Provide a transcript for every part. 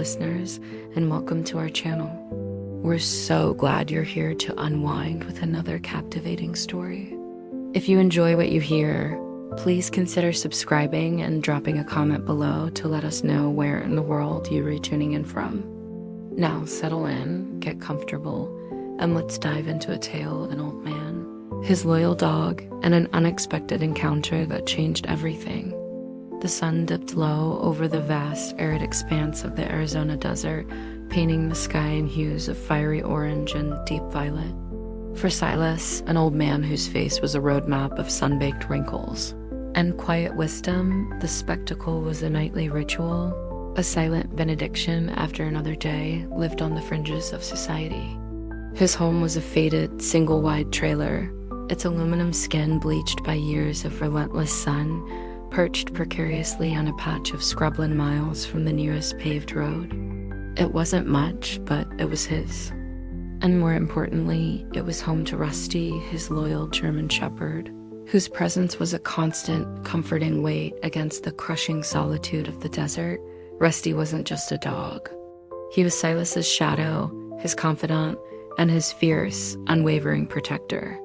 listeners, and welcome to our channel. We're so glad you're here to unwind with another captivating story. If you enjoy what you hear, please consider subscribing and dropping a comment below to let us know where in the world you are tuning in from. Now settle in, get comfortable, and let's dive into a tale of an old man, his loyal dog, and an unexpected encounter that changed everything. The sun dipped low over the vast, arid expanse of the Arizona desert, painting the sky in hues of fiery orange and deep violet. For Silas, an old man whose face was a roadmap of sun-baked wrinkles and quiet wisdom, the spectacle was a nightly ritual, a silent benediction after another day lived on the fringes of society. His home was a faded, single-wide trailer, its aluminum skin bleached by years of relentless sun, perched precariously on a patch of scrubland miles from the nearest paved road. It wasn't much, but it was his. And more importantly, it was home to Rusty, his loyal German shepherd, whose presence was a constant, comforting weight against the crushing solitude of the desert. Rusty wasn't just a dog. He was Silas's shadow, his confidant, and his fierce, unwavering protector.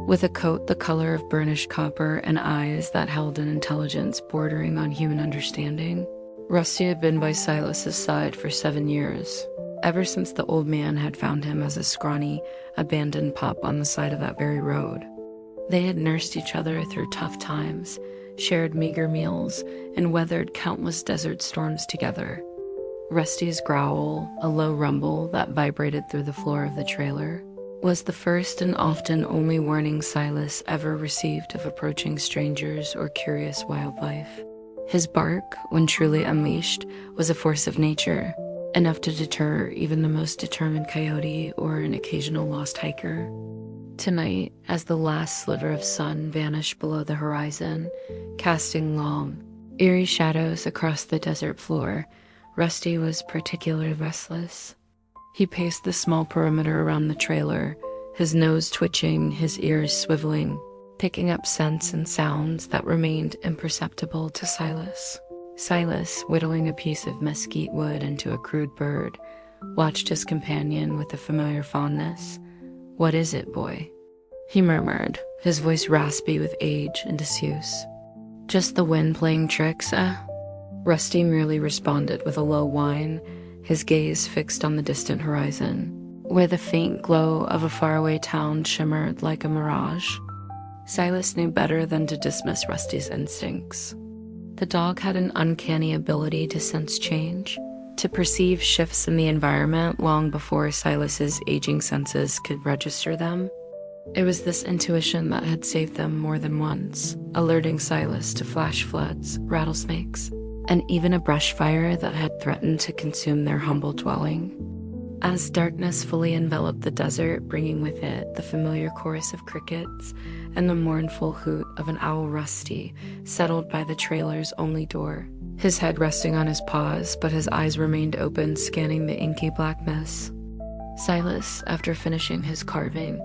With a coat the color of burnished copper and eyes that held an intelligence bordering on human understanding, Rusty had been by Silas's side for 7 years, ever since the old man had found him as a scrawny, abandoned pup on the side of that very road. They had nursed each other through tough times, shared meager meals, and weathered countless desert storms together. Rusty's growl, a low rumble that vibrated through the floor of the trailer, was the first and often only warning Silas ever received of approaching strangers or curious wildlife. His bark, when truly unleashed, was a force of nature, enough to deter even the most determined coyote or an occasional lost hiker. Tonight, as the last sliver of sun vanished below the horizon, casting long, eerie shadows across the desert floor, Rusty was particularly restless. He paced the small perimeter around the trailer, his nose twitching, his ears swiveling, picking up scents and sounds that remained imperceptible to Silas. Silas, whittling a piece of mesquite wood into a crude bird, watched his companion with a familiar fondness. "What is it, boy?" he murmured, his voice raspy with age and disuse. "Just the wind playing tricks, eh?" Rusty merely responded with a low whine, his gaze fixed on the distant horizon, where the faint glow of a faraway town shimmered like a mirage. Silas knew better than to dismiss Rusty's instincts. The dog had an uncanny ability to sense change, to perceive shifts in the environment long before Silas's aging senses could register them. It was this intuition that had saved them more than once, alerting Silas to flash floods, rattlesnakes, and even a brush fire that had threatened to consume their humble dwelling. As darkness fully enveloped the desert, bringing with it the familiar chorus of crickets and the mournful hoot of an owl, Rusty settled by the trailer's only door, his head resting on his paws, but his eyes remained open, scanning the inky blackness. Silas, after finishing his carving,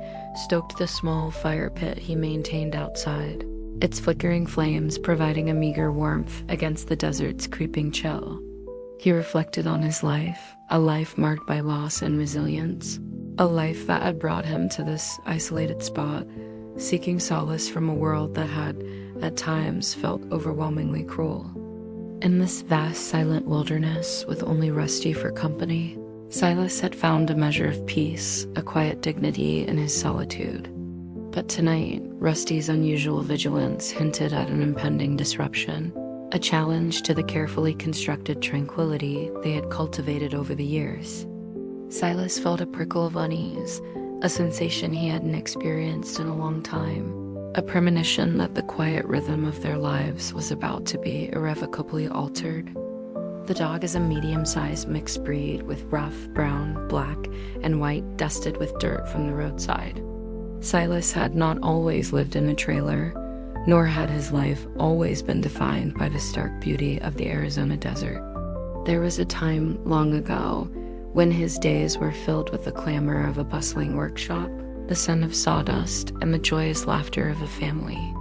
stoked the small fire pit he maintained outside, its flickering flames providing a meager warmth against the desert's creeping chill. He reflected on his life, a life marked by loss and resilience, a life that had brought him to this isolated spot, seeking solace from a world that had, at times, felt overwhelmingly cruel. In this vast, silent wilderness, with only Rusty for company, Silas had found a measure of peace, a quiet dignity in his solitude. But tonight, Rusty's unusual vigilance hinted at an impending disruption, a challenge to the carefully constructed tranquility they had cultivated over the years. Silas felt a prickle of unease, a sensation he hadn't experienced in a long time, a premonition that the quiet rhythm of their lives was about to be irrevocably altered. The dog is a medium-sized mixed breed with rough brown, black, and white dusted with dirt from the roadside. Silas had not always lived in a trailer, nor had his life always been defined by the stark beauty of the Arizona desert. There was a time long ago when his days were filled with the clamor of a bustling workshop, the scent of sawdust, and the joyous laughter of a family.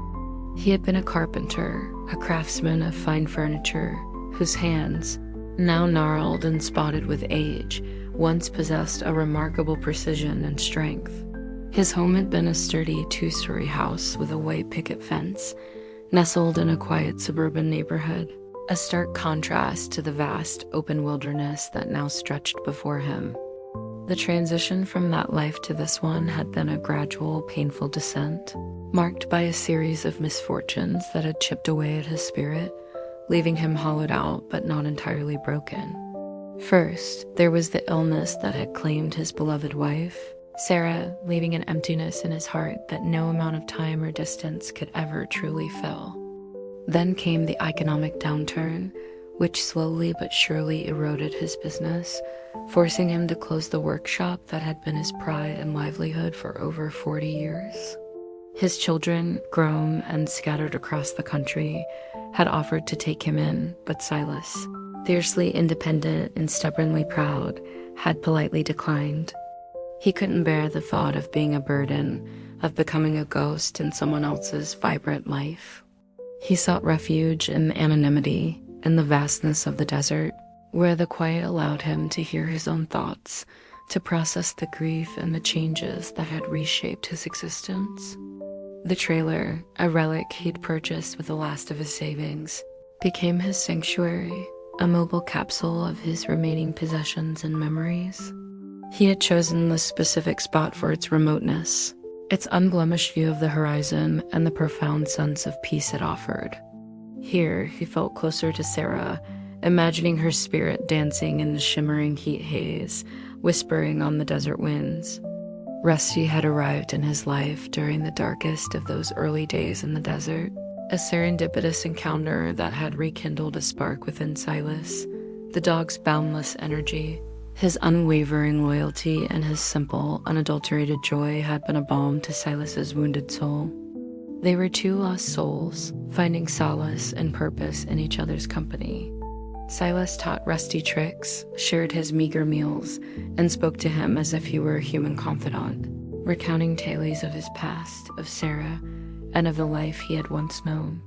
He had been a carpenter, a craftsman of fine furniture, whose hands, Now gnarled and spotted with age, once possessed a remarkable precision and strength. His home had been a sturdy two-story house with a white picket fence, nestled in a quiet suburban neighborhood, a stark contrast to the vast, open wilderness that now stretched before him. The transition from that life to this one had been a gradual, painful descent, marked by a series of misfortunes that had chipped away at his spirit, leaving him hollowed out but not entirely broken. First, there was the illness that had claimed his beloved wife, Sarah, leaving an emptiness in his heart that no amount of time or distance could ever truly fill. Then came the economic downturn, which slowly but surely eroded his business, forcing him to close the workshop that had been his pride and livelihood for over 40 years. His children, grown and scattered across the country, had offered to take him in, but Silas, fiercely independent and stubbornly proud, had politely declined. He couldn't bear the thought of being a burden, of becoming a ghost in someone else's vibrant life. He sought refuge in anonymity, in the vastness of the desert, where the quiet allowed him to hear his own thoughts, to process the grief and the changes that had reshaped his existence. The trailer, a relic he'd purchased with the last of his savings, became his sanctuary, a mobile capsule of his remaining possessions and memories. He had chosen the specific spot for its remoteness, its unblemished view of the horizon, and the profound sense of peace it offered. Here, he felt closer to Sarah, imagining her spirit dancing in the shimmering heat haze, whispering on the desert winds. Rusty had arrived in his life during the darkest of those early days in the desert, a serendipitous encounter that had rekindled a spark within Silas, the dog's boundless energy. His unwavering loyalty and his simple, unadulterated joy had been a balm to Silas's wounded soul. They were two lost souls, finding solace and purpose in each other's company. Silas taught Rusty tricks, shared his meager meals, and spoke to him as if he were a human confidant, recounting tales of his past, of Sarah, and of the life he had once known.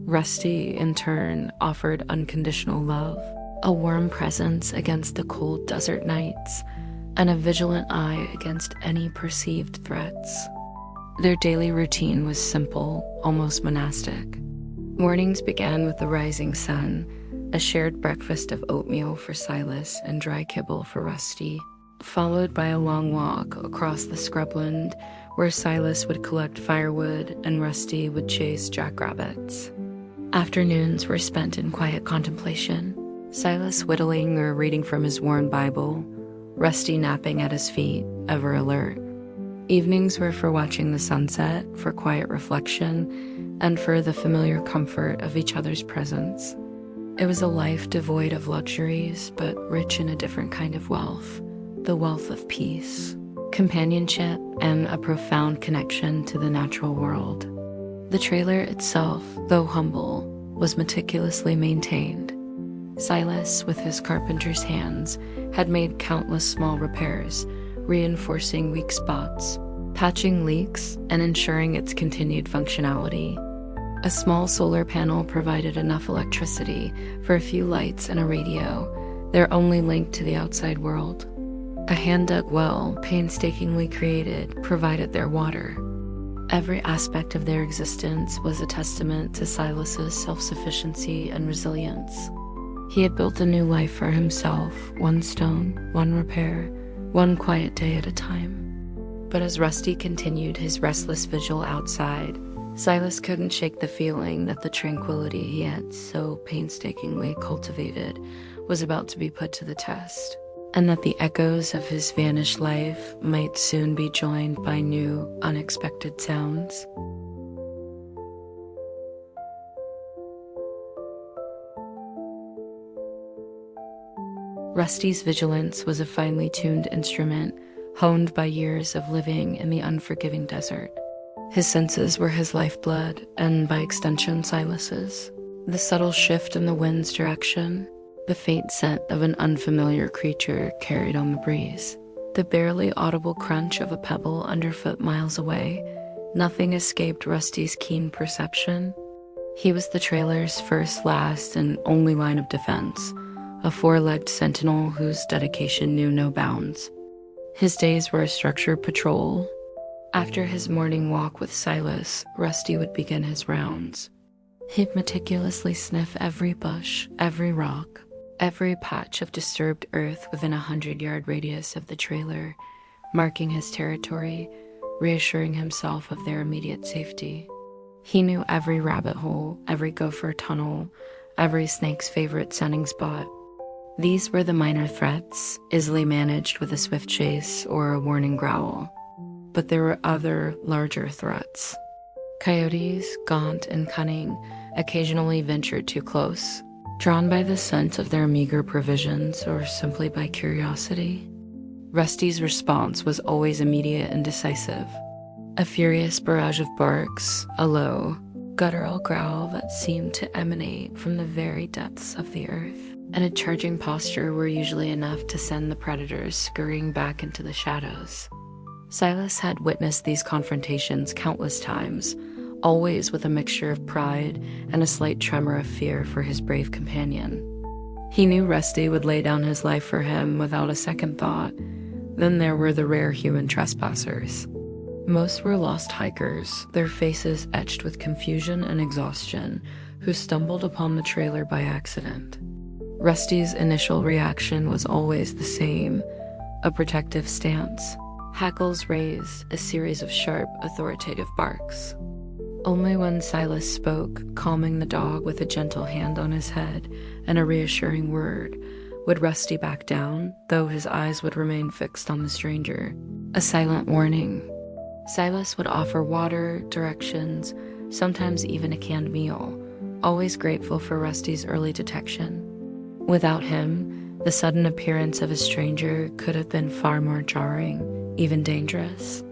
Rusty, in turn, offered unconditional love, a warm presence against the cold desert nights, and a vigilant eye against any perceived threats. Their daily routine was simple, almost monastic. Mornings began with the rising sun, a shared breakfast of oatmeal for Silas and dry kibble for Rusty, followed by a long walk across the scrubland where Silas would collect firewood and Rusty would chase jackrabbits. Afternoons were spent in quiet contemplation, Silas whittling or reading from his worn Bible, Rusty napping at his feet, ever alert. Evenings were for watching the sunset, for quiet reflection, and for the familiar comfort of each other's presence. It was a life devoid of luxuries, but rich in a different kind of wealth, the wealth of peace, companionship, and a profound connection to the natural world. The trailer itself, though humble, was meticulously maintained. Silas, with his carpenter's hands, had made countless small repairs, reinforcing weak spots, patching leaks, and ensuring its continued functionality. A small solar panel provided enough electricity for a few lights and a radio, their only link to the outside world. A hand-dug well, painstakingly created, provided their water. Every aspect of their existence was a testament to Silas's self-sufficiency and resilience. He had built a new life for himself, one stone, one repair, one quiet day at a time. But as Rusty continued his restless vigil outside, Silas couldn't shake the feeling that the tranquility he had so painstakingly cultivated was about to be put to the test, and that the echoes of his vanished life might soon be joined by new, unexpected sounds. Rusty's vigilance was a finely tuned instrument, honed by years of living in the unforgiving desert. His senses were his lifeblood, and by extension Silas's. The subtle shift in the wind's direction, the faint scent of an unfamiliar creature carried on the breeze, the barely audible crunch of a pebble underfoot miles away, nothing escaped Rusty's keen perception. He was the trailer's first, last, and only line of defense, a four-legged sentinel whose dedication knew no bounds. His days were a structured patrol. After his morning walk with Silas, Rusty would begin his rounds. He'd meticulously sniff every bush, every rock, every patch of disturbed earth within a 100-yard radius of the trailer, marking his territory, reassuring himself of their immediate safety. He knew every rabbit hole, every gopher tunnel, every snake's favorite sunning spot. These were the minor threats, easily managed with a swift chase or a warning growl. But there were other, larger threats. Coyotes, gaunt and cunning, occasionally ventured too close, drawn by the sense of their meager provisions or simply by curiosity. Rusty's response was always immediate and decisive. A furious barrage of barks, a low, guttural growl that seemed to emanate from the very depths of the earth, and a charging posture were usually enough to send the predators scurrying back into the shadows. Silas had witnessed these confrontations countless times, always with a mixture of pride and a slight tremor of fear for his brave companion. He knew Rusty would lay down his life for him without a second thought. Then there were the rare human trespassers. Most were lost hikers, their faces etched with confusion and exhaustion, who stumbled upon the trailer by accident. Rusty's initial reaction was always the same, a protective stance. Hackles raised, a series of sharp, authoritative barks. Only when Silas spoke, calming the dog with a gentle hand on his head and a reassuring word, would Rusty back down, though his eyes would remain fixed on the stranger. A silent warning. Silas would offer water, directions, sometimes even a canned meal, always grateful for Rusty's early detection. Without him, the sudden appearance of a stranger could have been far more jarring, even dangerous.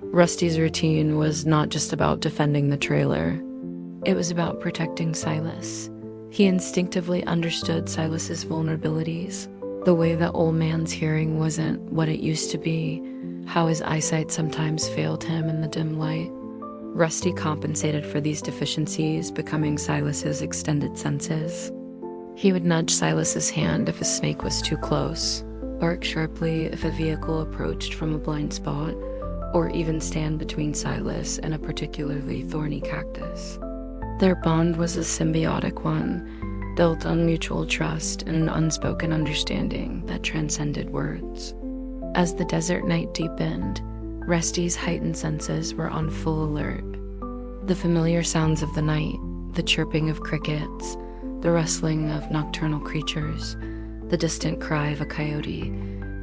Rusty's routine was not just about defending the trailer. It was about protecting Silas. He instinctively understood Silas's vulnerabilities, the way that old man's hearing wasn't what it used to be, how his eyesight sometimes failed him in the dim light. Rusty compensated for these deficiencies, becoming Silas's extended senses. He would nudge Silas's hand if a snake was too close, bark sharply if a vehicle approached from a blind spot, or even stand between Silas and a particularly thorny cactus. Their bond was a symbiotic one, built on mutual trust and an unspoken understanding that transcended words. As the desert night deepened, Rusty's heightened senses were on full alert. The familiar sounds of the night, the chirping of crickets, the rustling of nocturnal creatures, the distant cry of a coyote,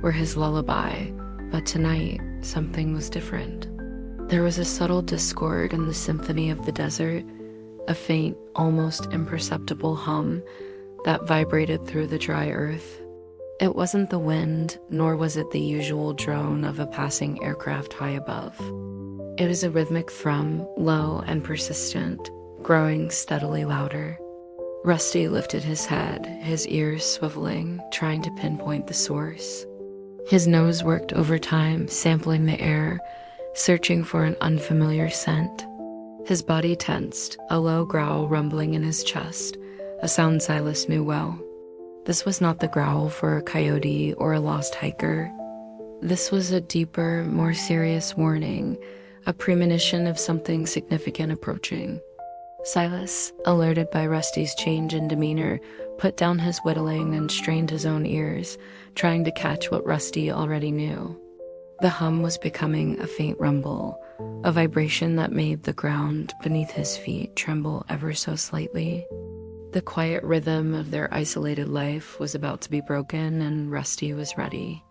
were his lullaby, but tonight, something was different. There was a subtle discord in the symphony of the desert, a faint, almost imperceptible hum that vibrated through the dry earth. It wasn't the wind, nor was it the usual drone of a passing aircraft high above. It was a rhythmic thrum, low and persistent, growing steadily louder. Rusty lifted his head, his ears swiveling, trying to pinpoint the source. His nose worked overtime, sampling the air, searching for an unfamiliar scent. His body tensed, a low growl rumbling in his chest, a sound Silas knew well. This was not the growl for a coyote or a lost hiker. This was a deeper, more serious warning, a premonition of something significant approaching. Silas, alerted by Rusty's change in demeanor, put down his whittling and strained his own ears, trying to catch what Rusty already knew. The hum was becoming a faint rumble, a vibration that made the ground beneath his feet tremble ever so slightly. The quiet rhythm of their isolated life was about to be broken, and Rusty was ready.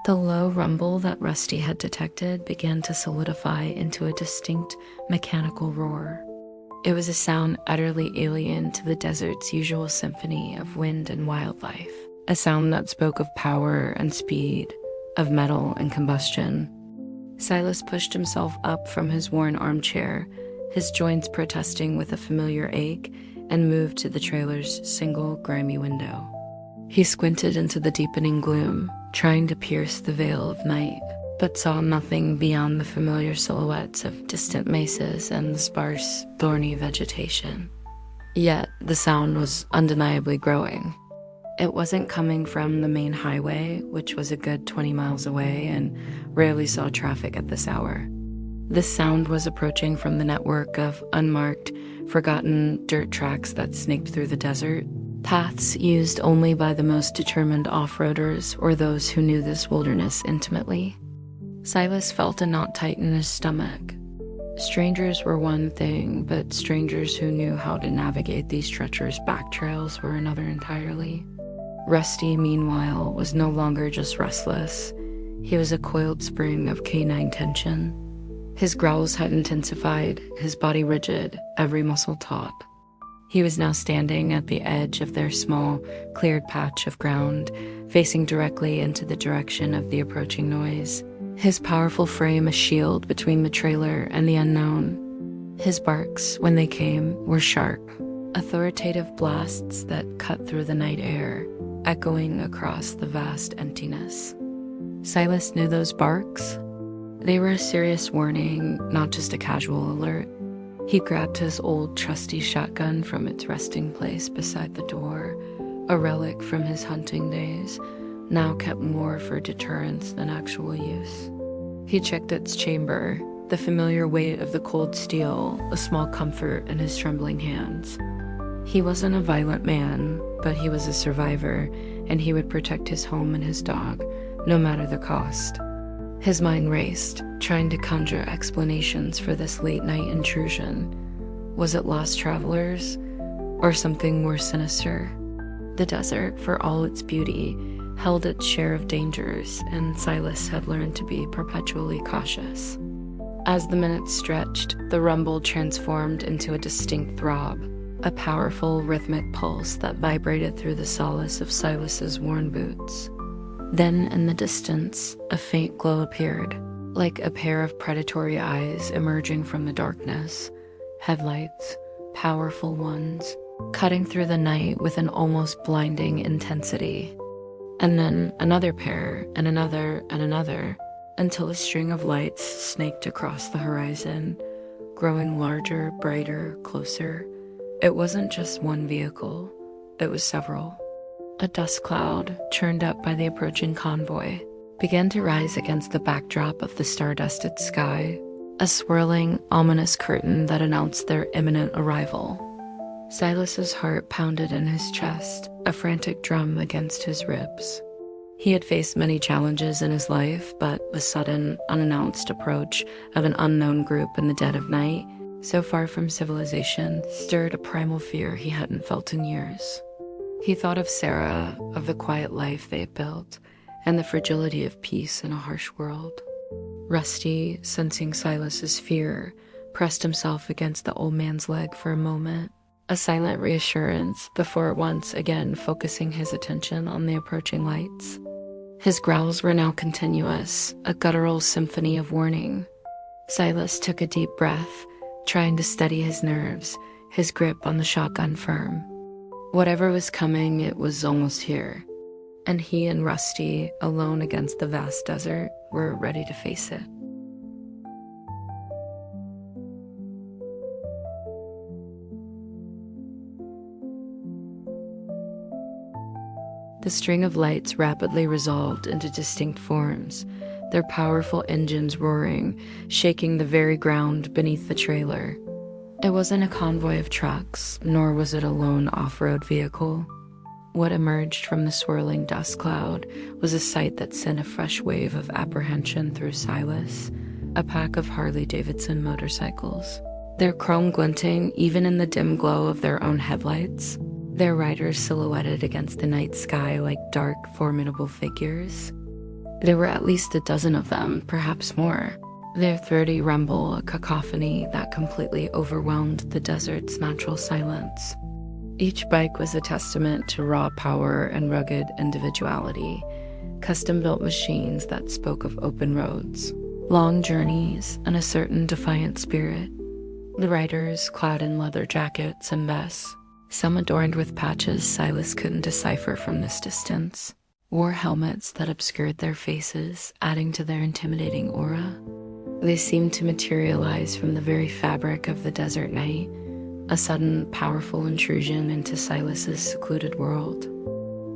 The low rumble that Rusty had detected began to solidify into a distinct mechanical roar. It was a sound utterly alien to the desert's usual symphony of wind and wildlife, a sound that spoke of power and speed, of metal and combustion. Silas pushed himself up from his worn armchair, his joints protesting with a familiar ache, and moved to the trailer's single, grimy window. He squinted into the deepening gloom, trying to pierce the veil of night. but saw nothing beyond the familiar silhouettes of distant mesas and the sparse, thorny vegetation. Yet, the sound was undeniably growing. It wasn't coming from the main highway, which was a good 20 miles away and rarely saw traffic at this hour. This sound was approaching from the network of unmarked, forgotten dirt tracks that snaked through the desert, paths used only by the most determined off-roaders or those who knew this wilderness intimately. Silas felt a knot tighten in his stomach. Strangers were one thing, but strangers who knew how to navigate these treacherous back trails were another entirely. Rusty, meanwhile, was no longer just restless. He was a coiled spring of canine tension. His growls had intensified, his body rigid, every muscle taut. He was now standing at the edge of their small, cleared patch of ground, facing directly into the direction of the approaching noise, his powerful frame a shield between the trailer and the unknown. His barks, when they came, were sharp, authoritative blasts that cut through the night air, echoing across the vast emptiness. Silas knew those barks. They were a serious warning, not just a casual alert. He grabbed his old trusty shotgun from its resting place beside the door, a relic from his hunting days, now kept more for deterrence than actual use. He checked its chamber, the familiar weight of the cold steel, a small comfort in his trembling hands. He wasn't a violent man, but he was a survivor, and he would protect his home and his dog, no matter the cost. His mind raced, trying to conjure explanations for this late-night intrusion. Was it lost travelers, or something more sinister? The desert, for all its beauty, held its share of dangers, and Silas had learned to be perpetually cautious. As the minutes stretched, the rumble transformed into a distinct throb, a powerful rhythmic pulse that vibrated through the solace of Silas's worn boots. Then, in the distance, a faint glow appeared, like a pair of predatory eyes emerging from the darkness. Headlights, powerful ones, cutting through the night with an almost blinding intensity. And then another pair, and another, until a string of lights snaked across the horizon, growing larger, brighter, closer. It wasn't just one vehicle, it was several. A dust cloud, churned up by the approaching convoy, began to rise against the backdrop of the star-dusted sky, a swirling, ominous curtain that announced their imminent arrival. Silas's heart pounded in his chest, a frantic drum against his ribs. He had faced many challenges in his life, but the sudden, unannounced approach of an unknown group in the dead of night, so far from civilization, stirred a primal fear he hadn't felt in years. He thought of Sarah, of the quiet life they had built, and the fragility of peace in a harsh world. Rusty, sensing Silas's fear, pressed himself against the old man's leg for a moment, a silent reassurance before once again focusing his attention on the approaching lights. His growls were now continuous, a guttural symphony of warning. Silas took a deep breath, trying to steady his nerves, his grip on the shotgun firm. Whatever was coming, it was almost here, and he and Rusty, alone against the vast desert, were ready to face it. The string of lights rapidly resolved into distinct forms, their powerful engines roaring, shaking the very ground beneath the trailer. It wasn't a convoy of trucks, nor was it a lone off-road vehicle. What emerged from the swirling dust cloud was a sight that sent a fresh wave of apprehension through Silas, a pack of Harley motorcycles. Their chrome glinting even in the dim glow of their own headlights, their riders silhouetted against the night sky like dark, formidable figures. There were at least a dozen of them, perhaps more. Their throaty rumble, a cacophony that completely overwhelmed the desert's natural silence. Each bike was a testament to raw power and rugged individuality, custom-built machines that spoke of open roads, long journeys, and a certain defiant spirit. The riders, clad in leather jackets and vests, some adorned with patches Silas couldn't decipher from this distance, wore helmets that obscured their faces, adding to their intimidating aura. They seemed to materialize from the very fabric of the desert night, a sudden, powerful intrusion into Silas's secluded world.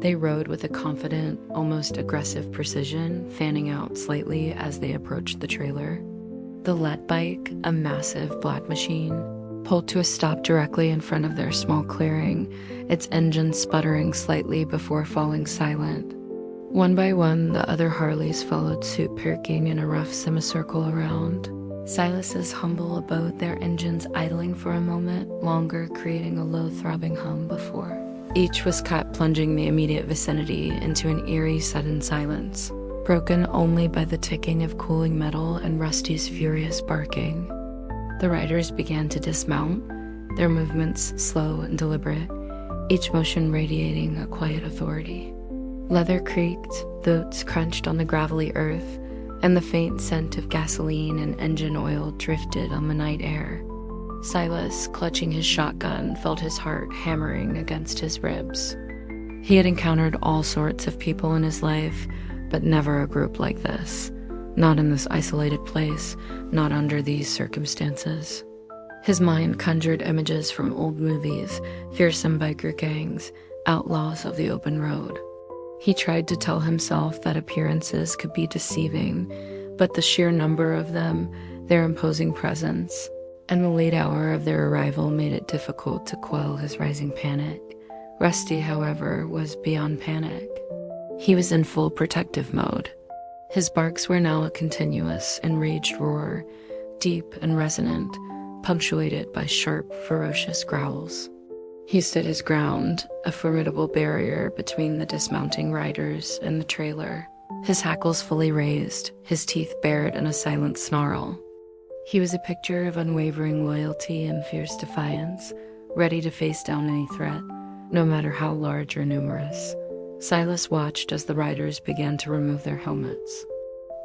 They rode with a confident, almost aggressive precision, fanning out slightly as they approached the trailer. The lead bike, a massive black machine, pulled to a stop directly in front of their small clearing, its engine sputtering slightly before falling silent. One by one, the other Harleys followed suit, parking in a rough semicircle around. Silas's humble abode, their engines idling for a moment longer, creating a low throbbing hum before each was caught plunging the immediate vicinity into an eerie sudden silence, broken only by the ticking of cooling metal and Rusty's furious barking. The riders began to dismount, their movements slow and deliberate, each motion radiating a quiet authority. Leather creaked, boots crunched on the gravelly earth, and the faint scent of gasoline and engine oil drifted on the night air. Silas, clutching his shotgun, felt his heart hammering against his ribs. He had encountered all sorts of people in his life, but never a group like this. Not in this isolated place, not under these circumstances. His mind conjured images from old movies, fearsome biker gangs, outlaws of the open road. He tried to tell himself that appearances could be deceiving, but the sheer number of them, their imposing presence, and the late hour of their arrival made it difficult to quell his rising panic. Rusty, however, was beyond panic. He was in full protective mode. His barks were now a continuous, enraged roar, deep and resonant, punctuated by sharp, ferocious growls. He stood his ground, a formidable barrier between the dismounting riders and the trailer, his hackles fully raised, his teeth bared in a silent snarl. He was a picture of unwavering loyalty and fierce defiance, ready to face down any threat, no matter how large or numerous. Silas watched as the riders began to remove their helmets.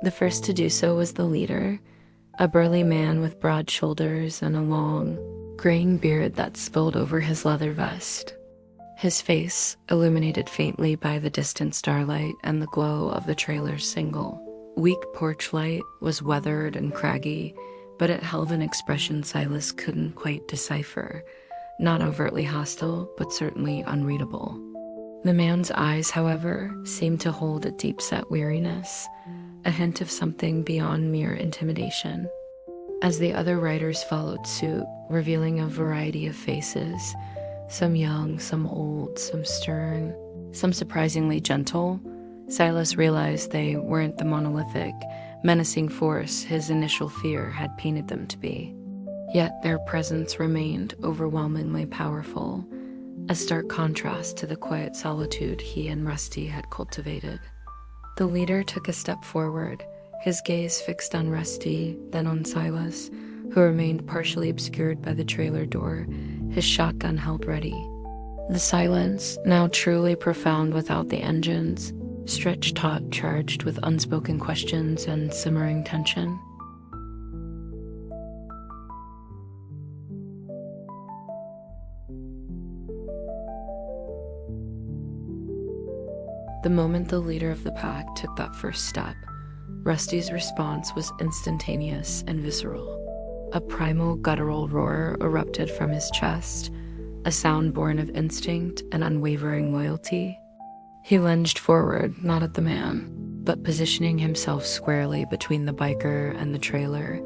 The first to do so was the leader, a burly man with broad shoulders and a long, graying beard that spilled over his leather vest. His face, illuminated faintly by the distant starlight and the glow of the trailer's single, weak porch light, was weathered and craggy, but it held an expression Silas couldn't quite decipher. Not overtly hostile, but certainly unreadable. The man's eyes, however, seemed to hold a deep-set weariness, a hint of something beyond mere intimidation. As the other riders followed suit, revealing a variety of faces, some young, some old, some stern, some surprisingly gentle, Silas realized they weren't the monolithic, menacing force his initial fear had painted them to be. Yet their presence remained overwhelmingly powerful, a stark contrast to the quiet solitude he and Rusty had cultivated. The leader took a step forward, his gaze fixed on Rusty, then on Silas, who remained partially obscured by the trailer door, his shotgun held ready. The silence, now truly profound without the engines, stretched taut, charged with unspoken questions and simmering tension. The moment the leader of the pack took that first step, Rusty's response was instantaneous and visceral. A primal, guttural roar erupted from his chest, a sound born of instinct and unwavering loyalty. He lunged forward, not at the man, but positioning himself squarely between the biker and the trailer,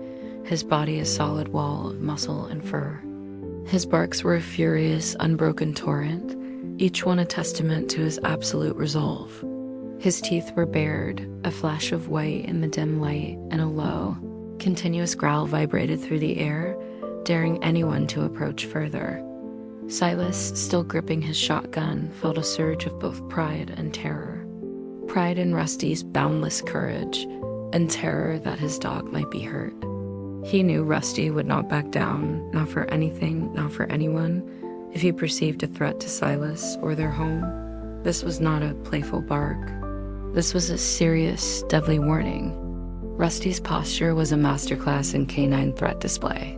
his body a solid wall of muscle and fur. His barks were a furious, unbroken torrent, each one a testament to his absolute resolve. His teeth were bared, a flash of white in the dim light, and a low, continuous growl vibrated through the air, daring anyone to approach further. Silas, still gripping his shotgun, felt a surge of both pride and terror. Pride in Rusty's boundless courage, and terror that his dog might be hurt. He knew Rusty would not back down, not for anything, not for anyone, if he perceived a threat to Silas or their home. This was not a playful bark. This was a serious, deadly warning. Rusty's posture was a masterclass in canine threat display.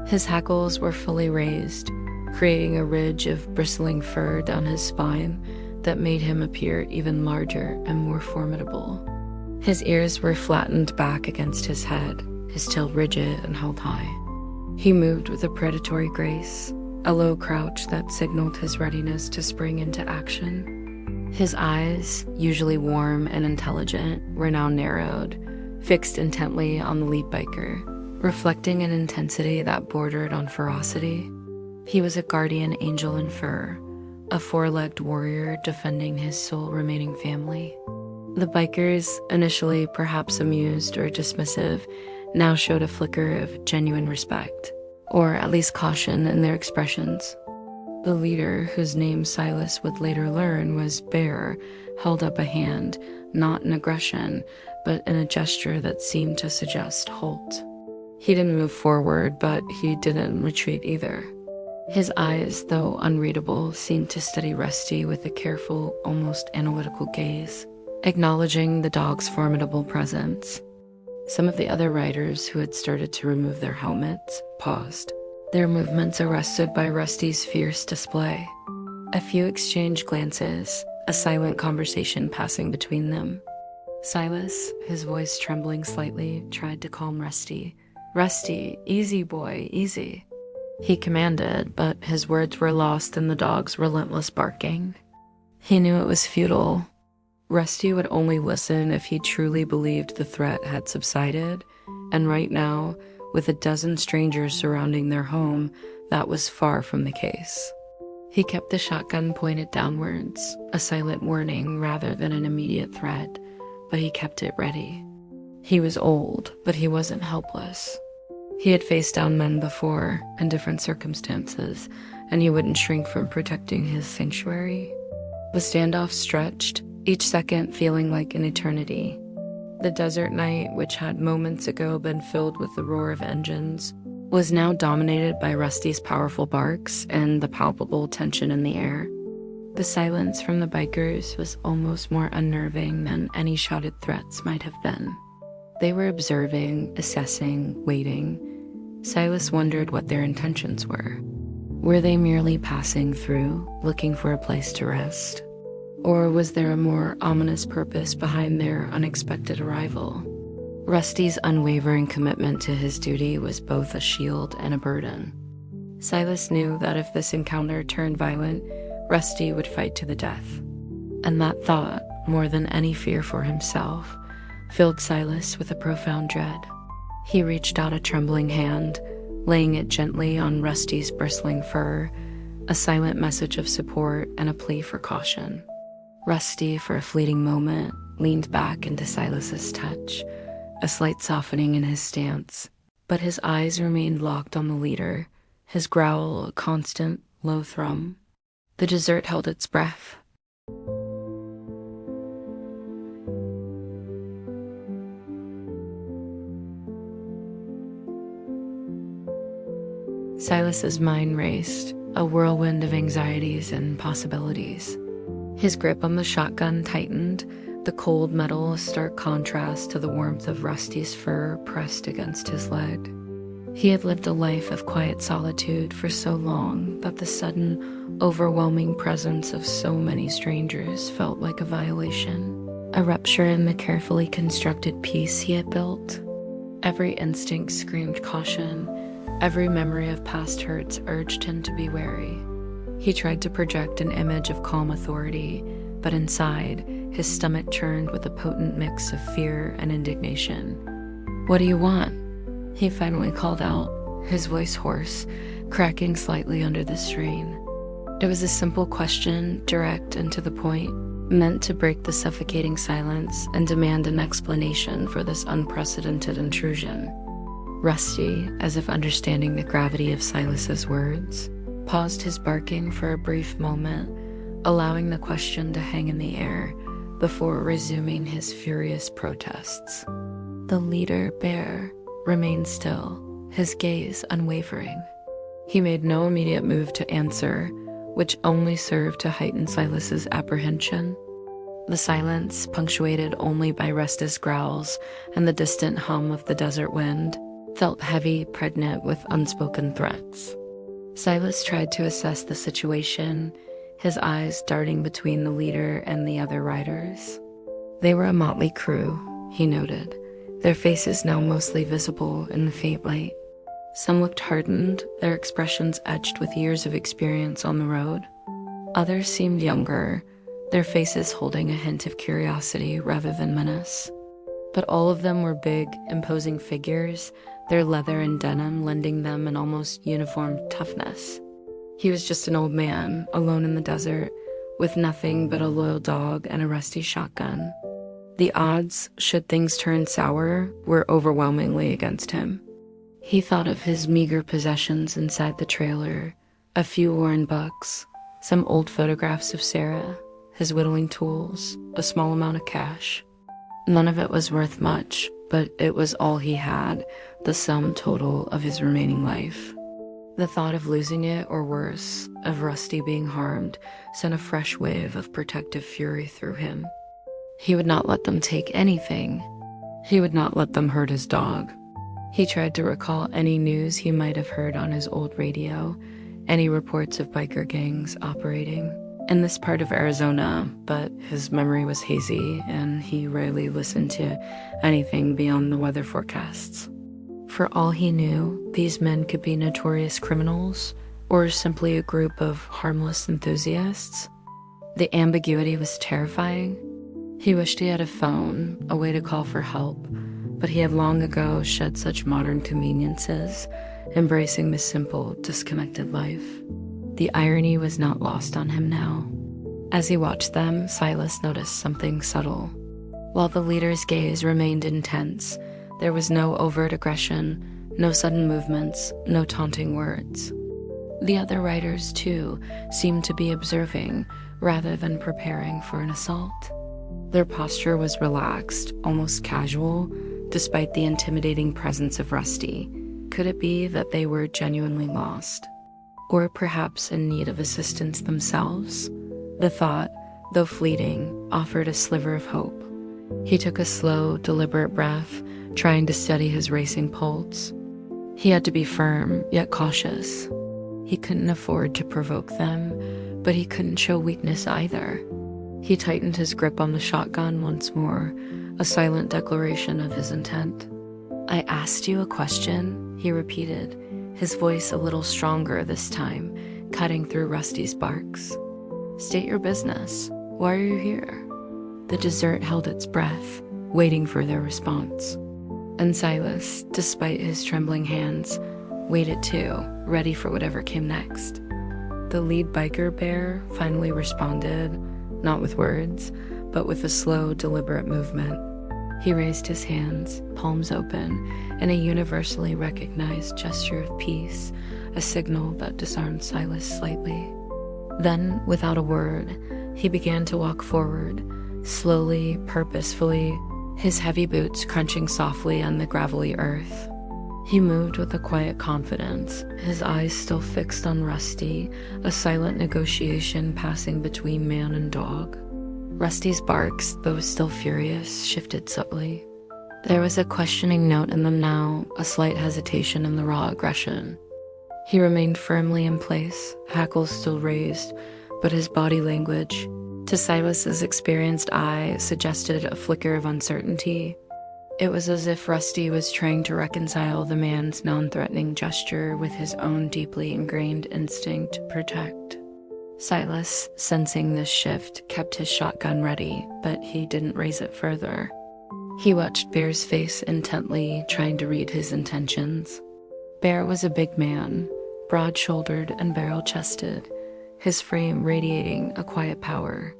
His hackles were fully raised, creating a ridge of bristling fur down his spine that made him appear even larger and more formidable. His ears were flattened back against his head, his tail rigid and held high. He moved with a predatory grace, a low crouch that signaled his readiness to spring into action. His eyes, usually warm and intelligent, were now narrowed, fixed intently on the lead biker, reflecting an intensity that bordered on ferocity. He was a guardian angel in fur, a four-legged warrior defending his sole remaining family. The bikers, initially perhaps amused or dismissive, now showed a flicker of genuine respect, or at least caution in their expressions. The leader, whose name Silas would later learn was Bear, held up a hand, not in aggression, but in a gesture that seemed to suggest halt. He didn't move forward, but he didn't retreat either. His eyes, though unreadable, seemed to study Rusty with a careful, almost analytical gaze, acknowledging the dog's formidable presence. Some of the other riders who had started to remove their helmets paused, their movements arrested by Rusty's fierce display. A few exchanged glances, a silent conversation passing between them. Silas, his voice trembling slightly, tried to calm Rusty. "Rusty, easy boy, easy." He commanded, but his words were lost in the dog's relentless barking. He knew it was futile. Rusty would only listen if he truly believed the threat had subsided, and right now, with a dozen strangers surrounding their home, that was far from the case. He kept the shotgun pointed downwards, a silent warning rather than an immediate threat, but he kept it ready. He was old, but he wasn't helpless. He had faced down men before, in different circumstances, and he wouldn't shrink from protecting his sanctuary. The standoff stretched, each second feeling like an eternity. The desert night, which had moments ago been filled with the roar of engines, was now dominated by Rusty's powerful barks and the palpable tension in the air. The silence from the bikers was almost more unnerving than any shouted threats might have been. They were observing, assessing, waiting. Silas wondered what their intentions were. Were they merely passing through, looking for a place to rest? Or was there a more ominous purpose behind their unexpected arrival? Rusty's unwavering commitment to his duty was both a shield and a burden. Silas knew that if this encounter turned violent, Rusty would fight to the death. And that thought, more than any fear for himself, filled Silas with a profound dread. He reached out a trembling hand, laying it gently on Rusty's bristling fur, a silent message of support and a plea for caution. Rusty, for a fleeting moment, leaned back into Silas's touch, a slight softening in his stance, but his eyes remained locked on the leader, his growl a constant, low thrum. The desert held its breath. Silas's mind raced, a whirlwind of anxieties and possibilities. His grip on the shotgun tightened, the cold metal a stark contrast to the warmth of Rusty's fur pressed against his leg. He had lived a life of quiet solitude for so long that the sudden, overwhelming presence of so many strangers felt like a violation, a rupture in the carefully constructed peace he had built. Every instinct screamed caution. Every memory of past hurts urged him to be wary. He tried to project an image of calm authority, but inside, his stomach churned with a potent mix of fear and indignation. "What do you want?" he finally called out, his voice hoarse, cracking slightly under the strain. It was a simple question, direct and to the point, meant to break the suffocating silence and demand an explanation for this unprecedented intrusion. Rusty, as if understanding the gravity of Silas's words, paused his barking for a brief moment, allowing the question to hang in the air before resuming his furious protests. The leader, Bear, remained still, his gaze unwavering. He made no immediate move to answer, which only served to heighten Silas's apprehension. The silence, punctuated only by restless growls and the distant hum of the desert wind, felt heavy, pregnant with unspoken threats. Silas tried to assess the situation, his eyes darting between the leader and the other riders. They were a motley crew, he noted, their faces now mostly visible in the faint light. Some looked hardened, their expressions etched with years of experience on the road. Others seemed younger, their faces holding a hint of curiosity rather than menace. But all of them were big, imposing figures, their leather and denim lending them an almost uniform toughness. He was just an old man, alone in the desert, with nothing but a loyal dog and a rusty shotgun. The odds, should things turn sour, were overwhelmingly against him. He thought of his meager possessions inside the trailer, a few worn books, some old photographs of Sarah, his whittling tools, a small amount of cash. None of it was worth much, but it was all he had, the sum total of his remaining life. The thought of losing it, or worse, of Rusty being harmed, sent a fresh wave of protective fury through him. He would not let them take anything. He would not let them hurt his dog. He tried to recall any news he might have heard on his old radio, any reports of biker gangs operating in this part of Arizona, but his memory was hazy and he rarely listened to anything beyond the weather forecasts. For all he knew, these men could be notorious criminals or simply a group of harmless enthusiasts. The ambiguity was terrifying. He wished he had a phone, a way to call for help, but he had long ago shed such modern conveniences, embracing the simple, disconnected life. The irony was not lost on him now. As he watched them, Silas noticed something subtle. While the leader's gaze remained intense, there was no overt aggression, no sudden movements, no taunting words. The other riders, too, seemed to be observing rather than preparing for an assault. Their posture was relaxed, almost casual, despite the intimidating presence of Rusty. Could it be that they were genuinely lost? Or perhaps in need of assistance themselves? The thought, though fleeting, offered a sliver of hope. He took a slow, deliberate breath, trying to steady his racing pulse. He had to be firm, yet cautious. He couldn't afford to provoke them, but he couldn't show weakness either. He tightened his grip on the shotgun once more, a silent declaration of his intent. "I asked you a question," he repeated, his voice a little stronger this time, cutting through Rusty's barks. "State your business. Why are you here?" The desert held its breath, waiting for their response. And Silas, despite his trembling hands, waited too, ready for whatever came next. The lead biker bear finally responded, not with words, but with a slow, deliberate movement. He raised his hands, palms open, in a universally recognized gesture of peace, a signal that disarmed Silas slightly. Then, without a word, he began to walk forward, slowly, purposefully, his heavy boots crunching softly on the gravelly earth. He moved with a quiet confidence, his eyes still fixed on Rusty, a silent negotiation passing between man and dog. Rusty's barks, though still furious, shifted subtly. There was a questioning note in them now, a slight hesitation in the raw aggression. He remained firmly in place, hackles still raised, but his body language, to Silas's experienced eye, suggested a flicker of uncertainty. It was as if Rusty was trying to reconcile the man's non-threatening gesture with his own deeply ingrained instinct to protect. Silas, sensing this shift, kept his shotgun ready, but he didn't raise it further. He watched Bear's face intently, trying to read his intentions. Bear was a big man, broad-shouldered and barrel-chested, his frame radiating a quiet power.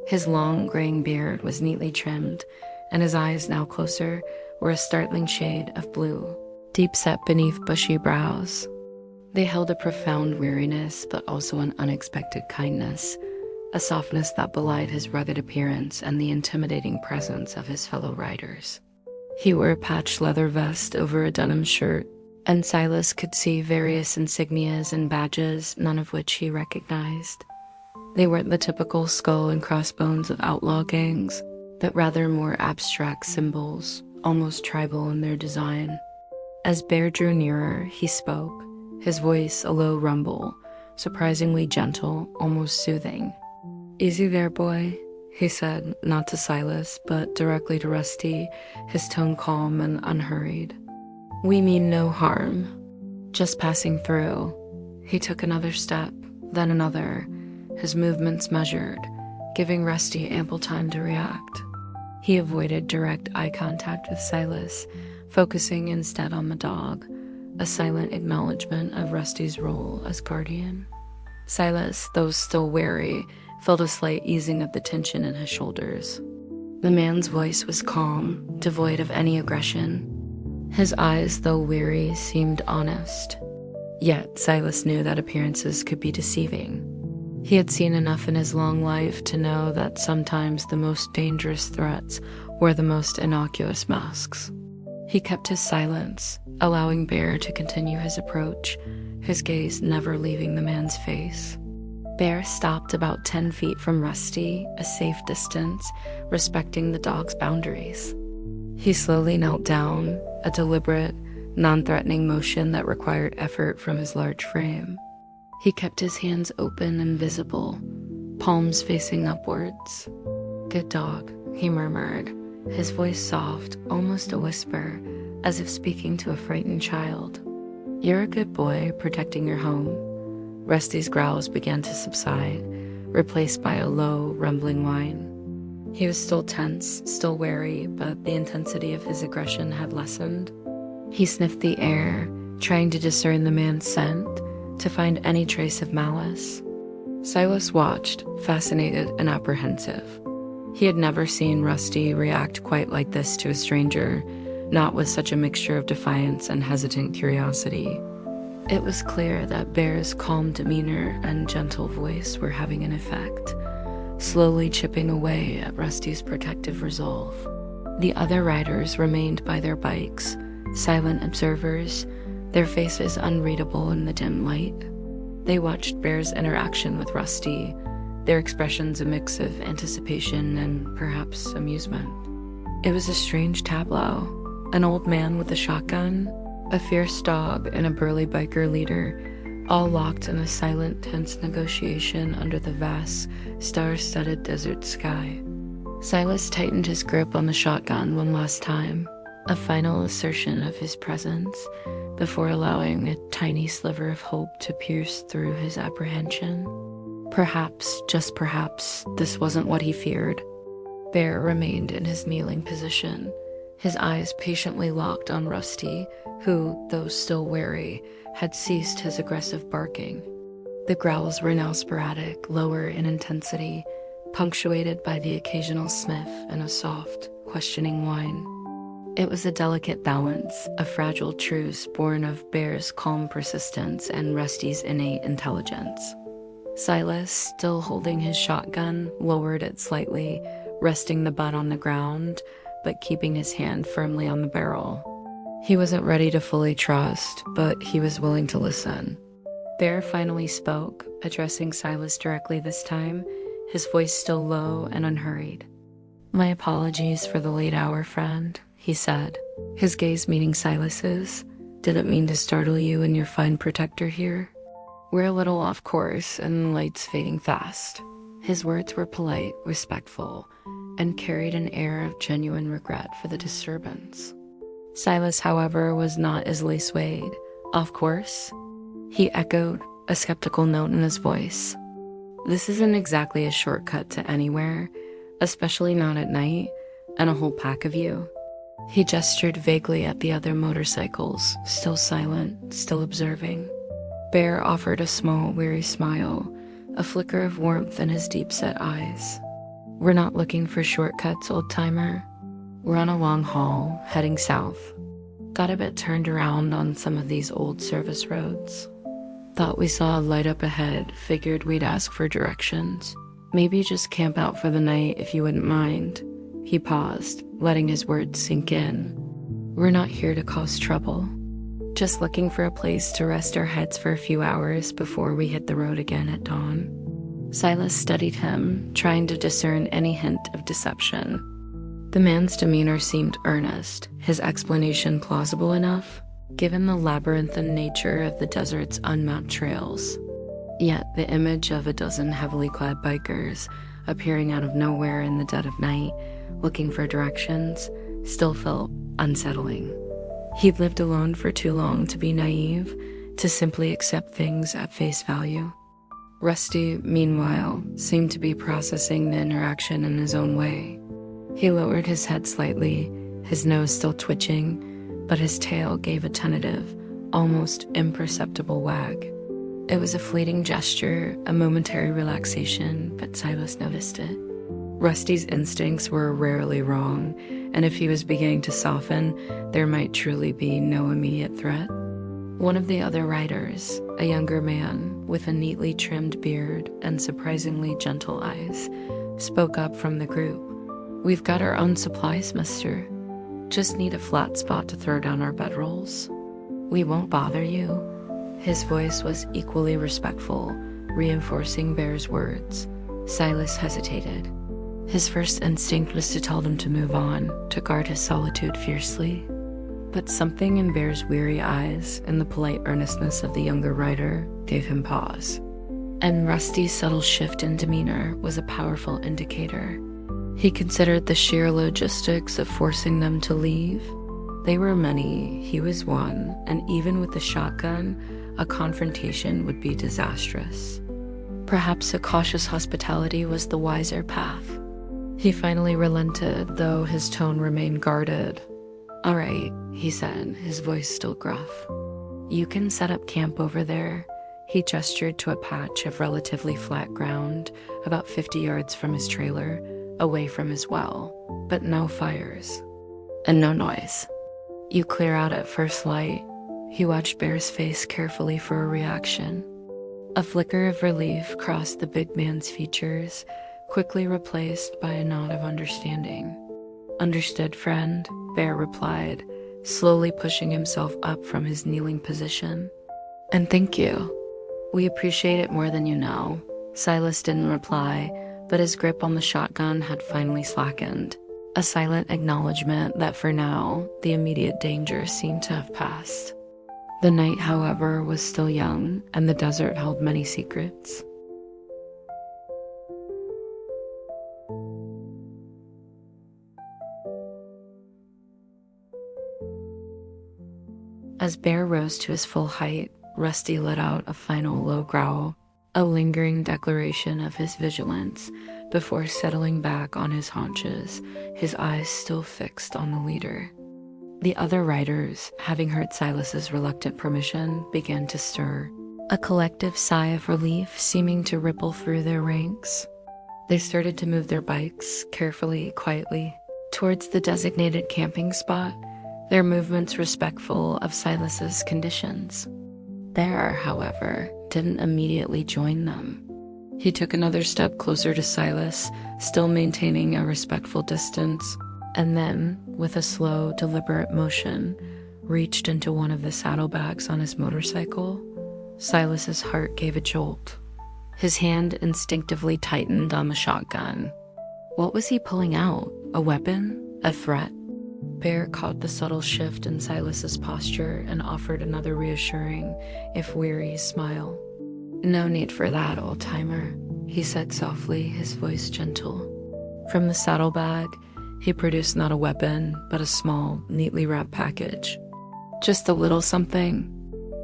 His long, graying beard was neatly trimmed, and his eyes, now closer, were a startling shade of blue, deep-set beneath bushy brows. They held a profound weariness, but also an unexpected kindness, a softness that belied his rugged appearance and the intimidating presence of his fellow riders. He wore a patched leather vest over a denim shirt, and Silas could see various insignias and badges, none of which he recognized. They weren't the typical skull and crossbones of outlaw gangs, but rather more abstract symbols, almost tribal in their design. As Bear drew nearer, he spoke, his voice a low rumble, surprisingly gentle, almost soothing. "Easy there, boy," he said, not to Silas, but directly to Rusty, his tone calm and unhurried. "We mean no harm. Just passing through." He took another step, then another, his movements measured, giving Rusty ample time to react. He avoided direct eye contact with Silas, focusing instead on the dog, a silent acknowledgement of Rusty's role as guardian. Silas, though still wary, felt a slight easing of the tension in his shoulders. The man's voice was calm, devoid of any aggression. His eyes, though weary, seemed honest. Yet Silas knew that appearances could be deceiving. He had seen enough in his long life to know that sometimes the most dangerous threats were the most innocuous masks. He kept his silence, allowing Bear to continue his approach, his gaze never leaving the man's face. Bear stopped about 10 feet from Rusty, a safe distance, respecting the dog's boundaries. He slowly knelt down, a deliberate, non-threatening motion that required effort from his large frame. He kept his hands open and visible, palms facing upwards. "Good dog," he murmured, his voice soft, almost a whisper, as if speaking to a frightened child. "You're a good boy, protecting your home." Rusty's growls began to subside, replaced by a low, rumbling whine. He was still tense, still wary, but the intensity of his aggression had lessened. He sniffed the air, trying to discern the man's scent, to find any trace of malice. Silas watched, fascinated and apprehensive. He had never seen Rusty react quite like this to a stranger, not with such a mixture of defiance and hesitant curiosity. It was clear that Bear's calm demeanor and gentle voice were having an effect, slowly chipping away at Rusty's protective resolve. The other riders remained by their bikes, silent observers, their faces unreadable in the dim light. They watched Bear's interaction with Rusty, their expressions a mix of anticipation and perhaps amusement. It was a strange tableau. An old man with a shotgun, a fierce dog, and a burly biker leader, all locked in a silent, tense negotiation under the vast, star-studded desert sky. Silas tightened his grip on the shotgun one last time, a final assertion of his presence, before allowing a tiny sliver of hope to pierce through his apprehension. Perhaps, just perhaps, this wasn't what he feared. Bear remained in his kneeling position, his eyes patiently locked on Rusty, who, though still wary, had ceased his aggressive barking. The growls were now sporadic, lower in intensity, punctuated by the occasional sniff and a soft, questioning whine. It was a delicate balance, a fragile truce born of Bear's calm persistence and Rusty's innate intelligence. Silas, still holding his shotgun, lowered it slightly, resting the butt on the ground, but keeping his hand firmly on the barrel. He wasn't ready to fully trust, but he was willing to listen. Bear finally spoke, addressing Silas directly this time, his voice still low and unhurried. "My apologies for the late hour, friend," he said, his gaze meeting Silas's. "Didn't mean to startle you and your fine protector here. We're a little off course and the light's fading fast." His words were polite, respectful, and carried an air of genuine regret for the disturbance. Silas, however, was not easily swayed. "Off course?" he echoed, a skeptical note in his voice. "This isn't exactly a shortcut to anywhere, especially not at night, and a whole pack of you." He gestured vaguely at the other motorcycles, still silent, still observing. Bear offered a small, weary smile, a flicker of warmth in his deep-set eyes. "We're not looking for shortcuts, old-timer. We're on a long haul, heading south. Got a bit turned around on some of these old service roads. Thought we saw a light up ahead, figured we'd ask for directions. Maybe just camp out for the night if you wouldn't mind." He paused, letting his words sink in. "We're not here to cause trouble. Just looking for a place to rest our heads for a few hours before we hit the road again at dawn." Silas studied him, trying to discern any hint of deception. The man's demeanor seemed earnest, his explanation plausible enough, given the labyrinthine nature of the desert's unmapped trails. Yet the image of a dozen heavily clad bikers appearing out of nowhere in the dead of night, looking for directions, still felt unsettling. He'd lived alone for too long to be naive, to simply accept things at face value. Rusty, meanwhile, seemed to be processing the interaction in his own way. He lowered his head slightly, his nose still twitching, but his tail gave a tentative, almost imperceptible wag. It was a fleeting gesture, a momentary relaxation, but Silas noticed it. Rusty's instincts were rarely wrong, and if he was beginning to soften, there might truly be no immediate threat. One of the other riders, a younger man with a neatly trimmed beard and surprisingly gentle eyes, spoke up from the group. "We've got our own supplies, mister. Just need a flat spot to throw down our bedrolls. We won't bother you." His voice was equally respectful, reinforcing Bear's words. Silas hesitated. His first instinct was to tell them to move on, to guard his solitude fiercely. But something in Bear's weary eyes and the polite earnestness of the younger rider gave him pause. And Rusty's subtle shift in demeanor was a powerful indicator. He considered the sheer logistics of forcing them to leave. They were many, he was one, and even with the shotgun, a confrontation would be disastrous. Perhaps a cautious hospitality was the wiser path. He finally relented, though his tone remained guarded. "All right," he said, his voice still gruff. "You can set up camp over there." He gestured to a patch of relatively flat ground, about 50 yards from his trailer, away from his well, but no fires. "And no noise. You clear out at first light." He watched Bear's face carefully for a reaction. A flicker of relief crossed the big man's features, quickly replaced by a nod of understanding. "Understood, friend," Bear replied, slowly pushing himself up from his kneeling position. "And thank you. We appreciate it more than you know." Silas didn't reply, but his grip on the shotgun had finally slackened, a silent acknowledgement that for now, the immediate danger seemed to have passed. The night, however, was still young, and the desert held many secrets. As Bear rose to his full height, Rusty let out a final low growl, a lingering declaration of his vigilance, before settling back on his haunches, his eyes still fixed on the leader. The other riders, having heard Silas's reluctant permission, began to stir, a collective sigh of relief seeming to ripple through their ranks. They started to move their bikes, carefully, quietly, towards the designated camping spot, their movements respectful of Silas's conditions. Bear, however, didn't immediately join them. He took another step closer to Silas, still maintaining a respectful distance, and then, with a slow, deliberate motion, reached into one of the saddlebags on his motorcycle. Silas's heart gave a jolt. His hand instinctively tightened on the shotgun. What was he pulling out? A weapon? A threat? Bear caught the subtle shift in Silas's posture and offered another reassuring, if weary, smile. "No need for that, old-timer," he said softly, his voice gentle. From the saddlebag, he produced not a weapon, but a small, neatly wrapped package. "Just a little something.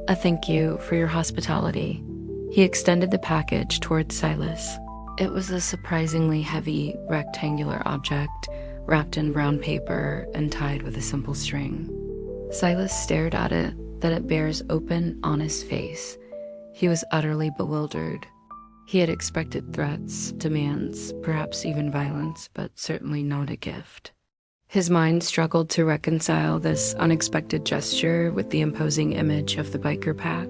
A thank you for your hospitality." He extended the package towards Silas. It was a surprisingly heavy, rectangular object, wrapped in brown paper and tied with a simple string. Silas stared at it, then at Bear's open, honest face. He was utterly bewildered. He had expected threats, demands, perhaps even violence, but certainly not a gift. His mind struggled to reconcile this unexpected gesture with the imposing image of the biker pack.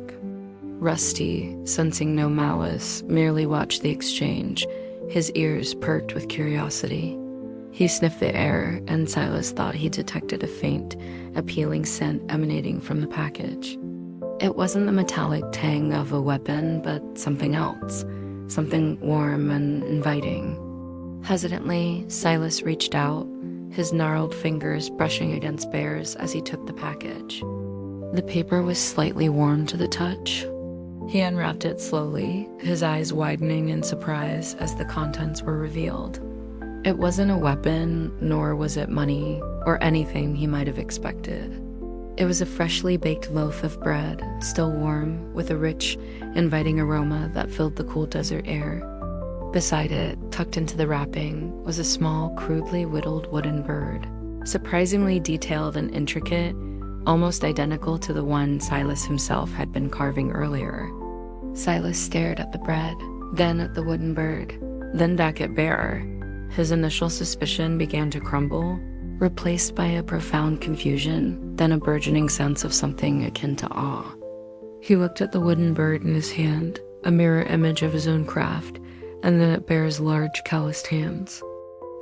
Rusty, sensing no malice, merely watched the exchange, his ears perked with curiosity. He sniffed the air, and Silas thought he detected a faint, appealing scent emanating from the package. It wasn't the metallic tang of a weapon, but something else, something warm and inviting. Hesitantly, Silas reached out, his gnarled fingers brushing against Bear's as he took the package. The paper was slightly warm to the touch. He unwrapped it slowly, his eyes widening in surprise as the contents were revealed. It wasn't a weapon, nor was it money, or anything he might have expected. It was a freshly baked loaf of bread, still warm, with a rich, inviting aroma that filled the cool desert air. Beside it, tucked into the wrapping, was a small, crudely whittled wooden bird, surprisingly detailed and intricate, almost identical to the one Silas himself had been carving earlier. Silas stared at the bread, then at the wooden bird, then back at Bear. His initial suspicion began to crumble, replaced by a profound confusion, then a burgeoning sense of something akin to awe. He looked at the wooden bird in his hand, a mirror image of his own craft, and then at Bear's large, calloused hands.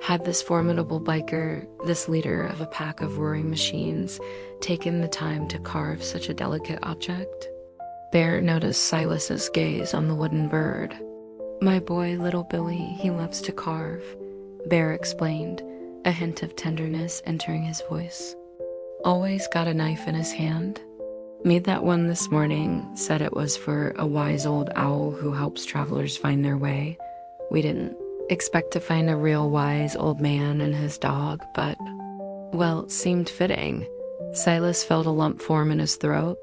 Had this formidable biker, this leader of a pack of roaring machines, taken the time to carve such a delicate object? Bear noticed Silas's gaze on the wooden bird. "My boy, little Billy, he loves to carve," Bear explained, a hint of tenderness entering his voice. "Always got a knife in his hand. Made that one this morning, said it was for a wise old owl who helps travelers find their way. We didn't expect to find a real wise old man and his dog, but, well, seemed fitting." Silas felt a lump form in his throat.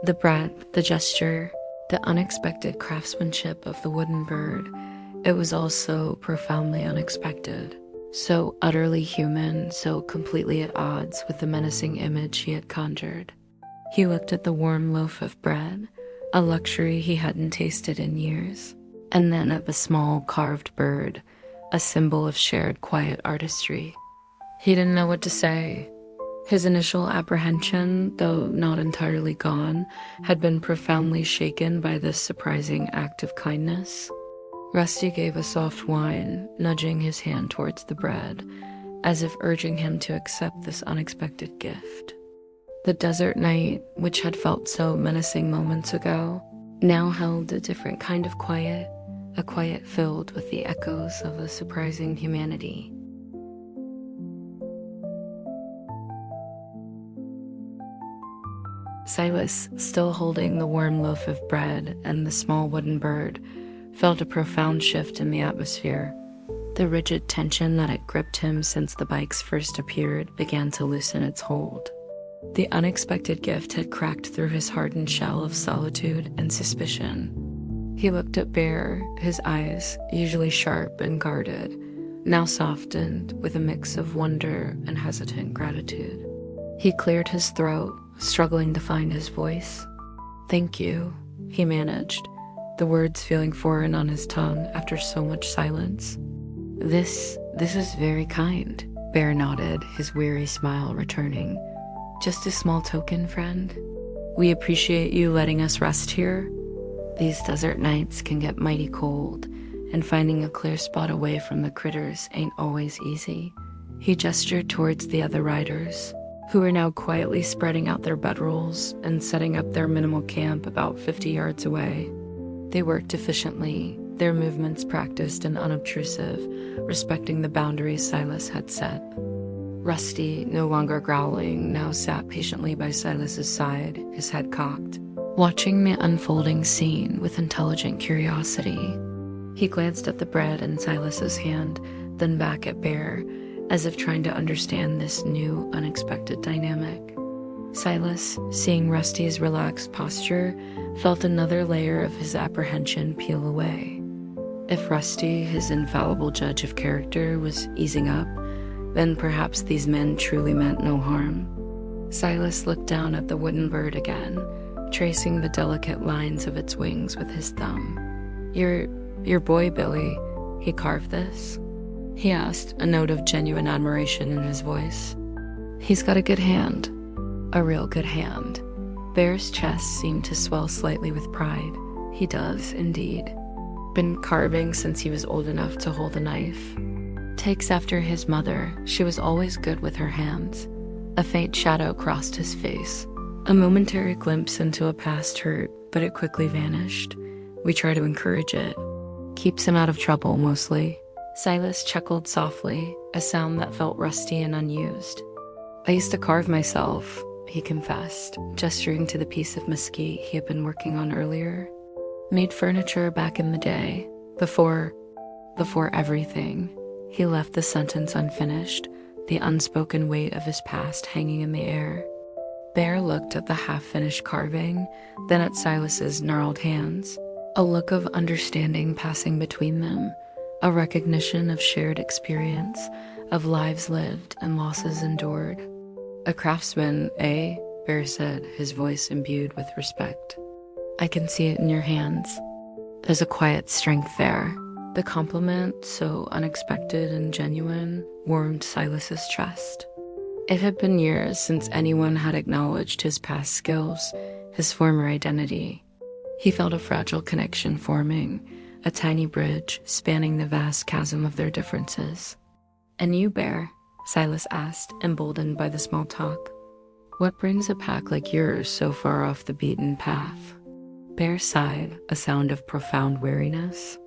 The breadth, the gesture, the unexpected craftsmanship of the wooden bird, it was all so profoundly unexpected, so utterly human, so completely at odds with the menacing image he had conjured. He looked at the warm loaf of bread, a luxury he hadn't tasted in years, and then at the small carved bird, a symbol of shared quiet artistry. He didn't know what to say. His initial apprehension, though not entirely gone, had been profoundly shaken by this surprising act of kindness. Rusty gave a soft whine, nudging his hand towards the bread, as if urging him to accept this unexpected gift. The desert night, which had felt so menacing moments ago, now held a different kind of quiet, a quiet filled with the echoes of a surprising humanity. Silas, still holding the warm loaf of bread and the small wooden bird, felt a profound shift in the atmosphere. The rigid tension that had gripped him since the bikes first appeared began to loosen its hold. The unexpected gift had cracked through his hardened shell of solitude and suspicion. He looked at Bear, his eyes, usually sharp and guarded, now softened with a mix of wonder and hesitant gratitude. He cleared his throat, struggling to find his voice. "Thank you," he managed, the words feeling foreign on his tongue after so much silence. This is very kind," Bear nodded, his weary smile returning. "Just a small token, friend. We appreciate you letting us rest here. These desert nights can get mighty cold, and finding a clear spot away from the critters ain't always easy." He gestured towards the other riders, who were now quietly spreading out their bedrolls and setting up their minimal camp about 50 yards away. They worked efficiently, their movements practiced and unobtrusive, respecting the boundaries Silas had set. Rusty, no longer growling, now sat patiently by Silas's side, his head cocked, watching the unfolding scene with intelligent curiosity. He glanced at the bread in Silas's hand, then back at Bear, as if trying to understand this new, unexpected dynamic. Silas, seeing Rusty's relaxed posture, felt another layer of his apprehension peel away. If Rusty, his infallible judge of character, was easing up, then perhaps these men truly meant no harm. Silas looked down at the wooden bird again, tracing the delicate lines of its wings with his thumb. Your boy, Billy, he carved this?" he asked, a note of genuine admiration in his voice. "He's got a good hand. A real good hand." Bear's chest seemed to swell slightly with pride. "He does, indeed. Been carving since he was old enough to hold a knife. Takes after his mother. She was always good with her hands." A faint shadow crossed his face, a momentary glimpse into a past hurt, but it quickly vanished. "We try to encourage it. Keeps him out of trouble, mostly." Silas chuckled softly, a sound that felt rusty and unused. "I used to carve myself," he confessed, gesturing to the piece of mesquite he had been working on earlier. Made furniture back in the day, before everything. He left the sentence unfinished, the unspoken weight of his past hanging in the air. Bear looked at the half-finished carving, then at Silas's gnarled hands, a look of understanding passing between them, a recognition of shared experience, of lives lived and losses endured. A craftsman, eh? Bear said, his voice imbued with respect. I can see it in your hands. There's a quiet strength there. The compliment, so unexpected and genuine, warmed Silas's chest. It had been years since anyone had acknowledged his past skills, his former identity. He felt a fragile connection forming, a tiny bridge spanning the vast chasm of their differences. And you, Bear? Silas asked, emboldened by the small talk. What brings a pack like yours so far off the beaten path? Bear sighed, a sound of profound weariness.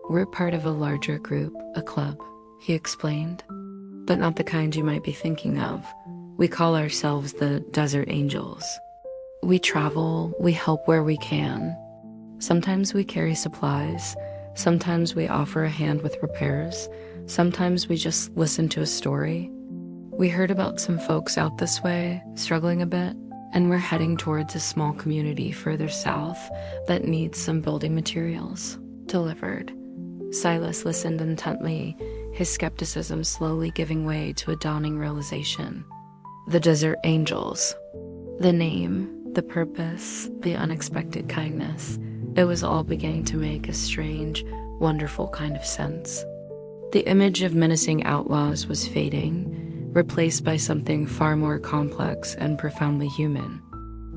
We're part of a larger group, a club, he explained. But not the kind you might be thinking of. We call ourselves the Desert Angels. We travel, we help where we can. Sometimes we carry supplies, sometimes we offer a hand with repairs, sometimes we just listen to a story. We heard about some folks out this way, struggling a bit, and we're heading towards a small community further south that needs some building materials delivered. Silas listened intently, his skepticism slowly giving way to a dawning realization. The Desert Angels. The name, the purpose, the unexpected kindness. It was all beginning to make a strange, wonderful kind of sense. The image of menacing outlaws was fading, replaced by something far more complex and profoundly human.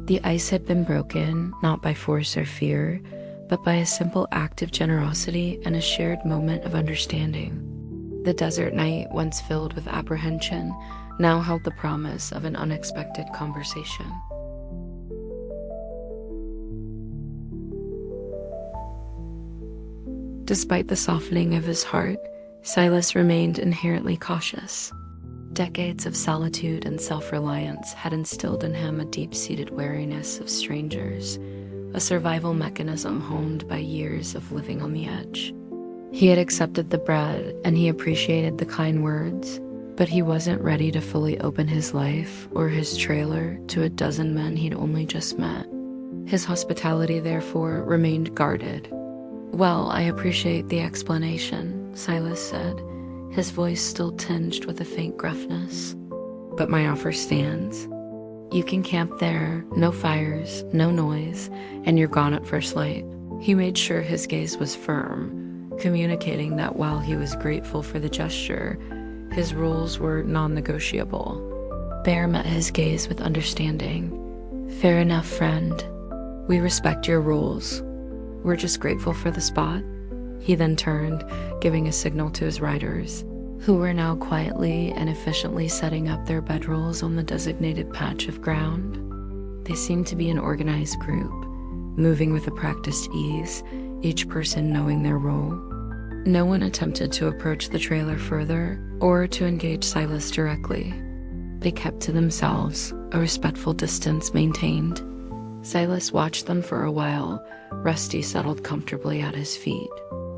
The ice had been broken, not by force or fear, but by a simple act of generosity and a shared moment of understanding. The desert night, once filled with apprehension, now held the promise of an unexpected conversation. Despite the softening of his heart, Silas remained inherently cautious. Decades of solitude and self-reliance had instilled in him a deep-seated wariness of strangers, a survival mechanism honed by years of living on the edge. He had accepted the bread and he appreciated the kind words, but he wasn't ready to fully open his life or his trailer to a dozen men he'd only just met. His hospitality, therefore, remained guarded. Well, I appreciate the explanation, Silas said, his voice still tinged with a faint gruffness. But my offer stands. You can camp there, no fires, no noise, and you're gone at first light. He made sure his gaze was firm, communicating that while he was grateful for the gesture, his rules were non-negotiable. Bear met his gaze with understanding. Fair enough, friend. We respect your rules. We're just grateful for the spot. He then turned, giving a signal to his riders, who were now quietly and efficiently setting up their bedrolls on the designated patch of ground. They seemed to be an organized group, moving with a practiced ease, each person knowing their role. No one attempted to approach the trailer further or to engage Silas directly. They kept to themselves, a respectful distance maintained. Silas watched them for a while, Rusty settled comfortably at his feet,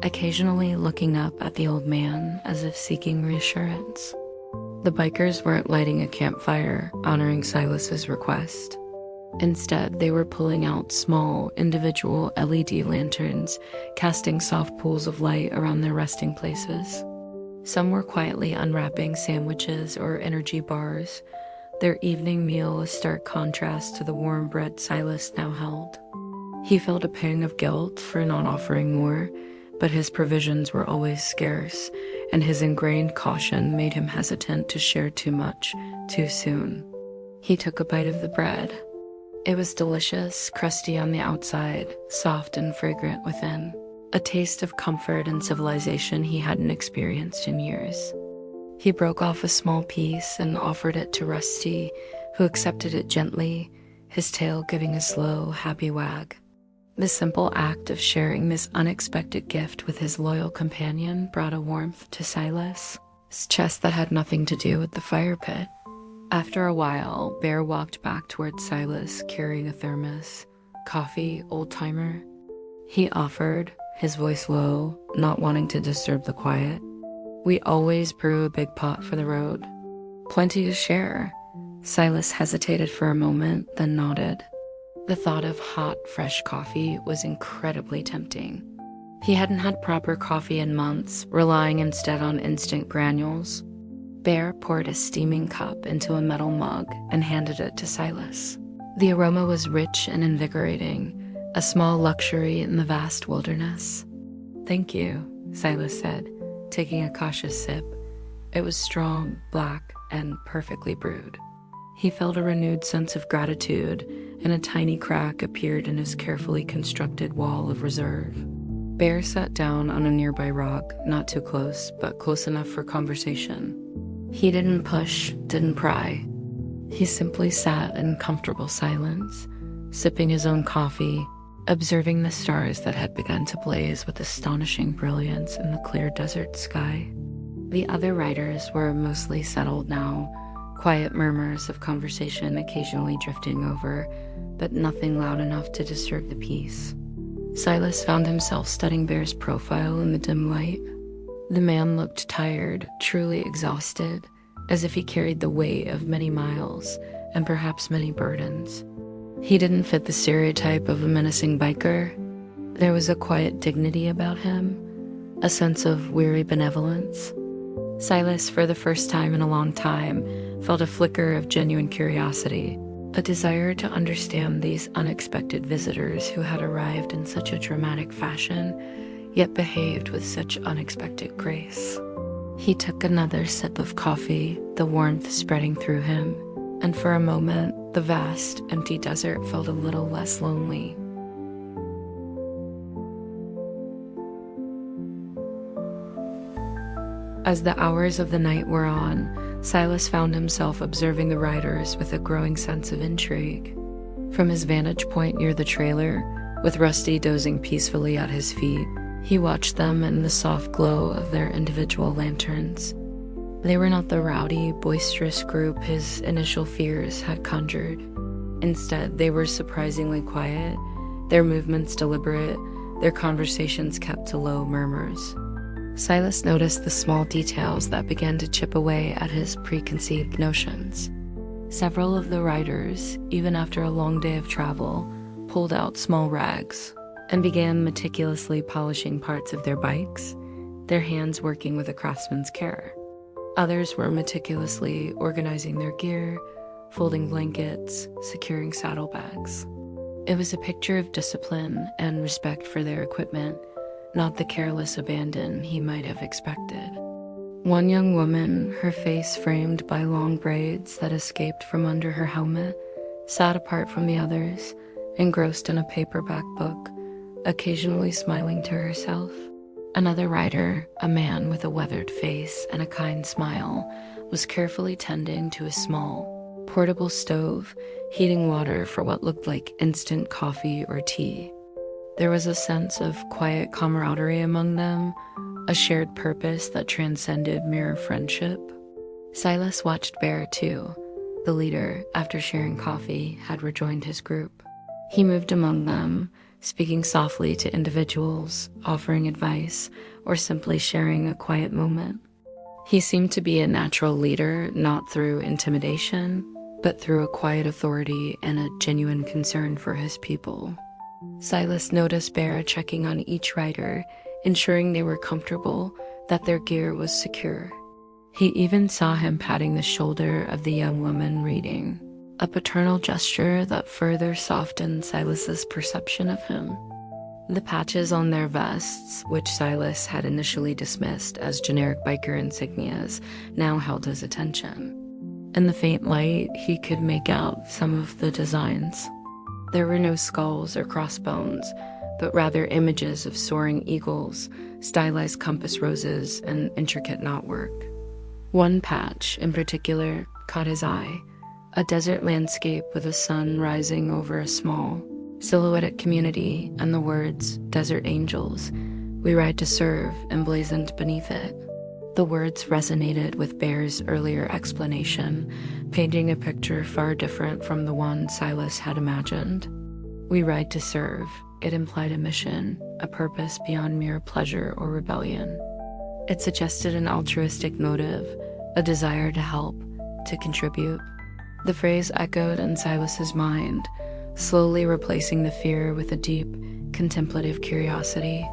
occasionally looking up at the old man as if seeking reassurance. The bikers weren't lighting a campfire, honoring Silas's request. Instead, they were pulling out small, individual LED lanterns, casting soft pools of light around their resting places. Some were quietly unwrapping sandwiches or energy bars, their evening meal a stark contrast to the warm bread Silas now held. He felt a pang of guilt for not offering more, but his provisions were always scarce, and his ingrained caution made him hesitant to share too much, too soon. He took a bite of the bread. It was delicious, crusty on the outside, soft and fragrant within, a taste of comfort and civilization he hadn't experienced in years. He broke off a small piece and offered it to Rusty, who accepted it gently, his tail giving a slow, happy wag. The simple act of sharing this unexpected gift with his loyal companion brought a warmth to Silas, his chest that had nothing to do with the fire pit. After a while, Bear walked back towards Silas, carrying a thermos. Coffee, old-timer? he offered, his voice low, not wanting to disturb the quiet. "We always brew a big pot for the road. Plenty to share." Silas hesitated for a moment, then nodded. The thought of hot, fresh coffee was incredibly tempting. He hadn't had proper coffee in months, relying instead on instant granules. Bear poured a steaming cup into a metal mug and handed it to Silas. The aroma was rich and invigorating, a small luxury in the vast wilderness. "Thank you," Silas said, taking a cautious sip. It was strong, black, and perfectly brewed. He felt a renewed sense of gratitude, and a tiny crack appeared in his carefully constructed wall of reserve. Bear sat down on a nearby rock, not too close, but close enough for conversation. He didn't push, didn't pry. He simply sat in comfortable silence, sipping his own coffee, observing the stars that had begun to blaze with astonishing brilliance in the clear desert sky. The other riders were mostly settled now, quiet murmurs of conversation occasionally drifting over, but nothing loud enough to disturb the peace. Silas found himself studying Bear's profile in the dim light. The man looked tired, truly exhausted, as if he carried the weight of many miles and perhaps many burdens. He didn't fit the stereotype of a menacing biker. There was a quiet dignity about him, a sense of weary benevolence. Silas, for the first time in a long time, felt a flicker of genuine curiosity, a desire to understand these unexpected visitors who had arrived in such a dramatic fashion, yet behaved with such unexpected grace. He took another sip of coffee, the warmth spreading through him, and for a moment, the vast, empty desert felt a little less lonely. As the hours of the night wore on, Silas found himself observing the riders with a growing sense of intrigue. From his vantage point near the trailer, with Rusty dozing peacefully at his feet, he watched them in the soft glow of their individual lanterns. They were not the rowdy, boisterous group his initial fears had conjured. Instead, they were surprisingly quiet, their movements deliberate, their conversations kept to low murmurs. Silas noticed the small details that began to chip away at his preconceived notions. Several of the riders, even after a long day of travel, pulled out small rags and began meticulously polishing parts of their bikes, their hands working with a craftsman's care. Others were meticulously organizing their gear, folding blankets, securing saddlebags. It was a picture of discipline and respect for their equipment, not the careless abandon he might have expected. One young woman, her face framed by long braids that escaped from under her helmet, sat apart from the others, engrossed in a paperback book, occasionally smiling to herself. Another rider, a man with a weathered face and a kind smile, was carefully tending to a small, portable stove, heating water for what looked like instant coffee or tea. There was a sense of quiet camaraderie among them, a shared purpose that transcended mere friendship. Silas watched Bear too. The leader, after sharing coffee, had rejoined his group. He moved among them, speaking softly to individuals, offering advice, or simply sharing a quiet moment. He seemed to be a natural leader, not through intimidation, but through a quiet authority and a genuine concern for his people. Silas noticed Bear checking on each rider, ensuring they were comfortable, that their gear was secure. He even saw him patting the shoulder of the young woman reading, a paternal gesture that further softened Silas's perception of him. The patches on their vests, which Silas had initially dismissed as generic biker insignias, now held his attention. In the faint light, he could make out some of the designs. There were no skulls or crossbones, but rather images of soaring eagles, stylized compass roses, and intricate knotwork. One patch, in particular, caught his eye, a desert landscape with the sun rising over a small, silhouetted community and the words, "Desert Angels, we ride to serve," emblazoned beneath it. The words resonated with Bear's earlier explanation, painting a picture far different from the one Silas had imagined. We ride to serve, it implied a mission, a purpose beyond mere pleasure or rebellion. It suggested an altruistic motive, a desire to help, to contribute. The phrase echoed in Silas's mind, slowly replacing the fear with a deep, contemplative curiosity.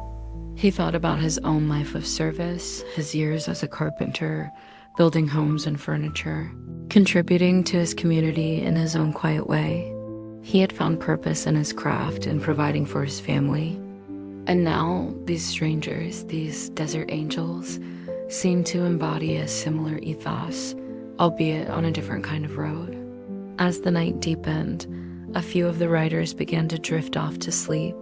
He thought about his own life of service, his years as a carpenter, building homes and furniture, contributing to his community in his own quiet way. He had found purpose in his craft and providing for his family. And now, these strangers, these desert angels, seemed to embody a similar ethos, albeit on a different kind of road. As the night deepened, a few of the riders began to drift off to sleep,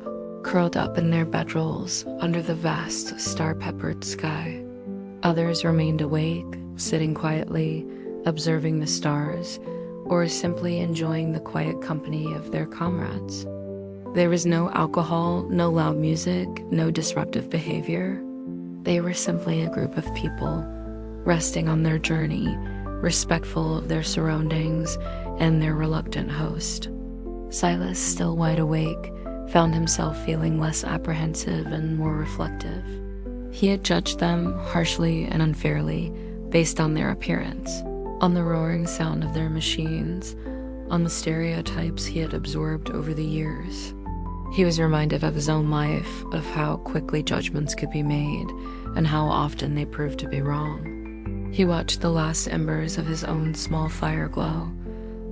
curled up in their bedrolls under the vast, star-peppered sky. Others remained awake, sitting quietly, observing the stars, or simply enjoying the quiet company of their comrades. There was no alcohol, no loud music, no disruptive behavior. They were simply a group of people, resting on their journey, respectful of their surroundings and their reluctant host. Silas, still wide awake, found himself feeling less apprehensive and more reflective. He had judged them harshly and unfairly based on their appearance, on the roaring sound of their machines, on the stereotypes he had absorbed over the years. He was reminded of his own life, of how quickly judgments could be made, and how often they proved to be wrong. He watched the last embers of his own small fire glow,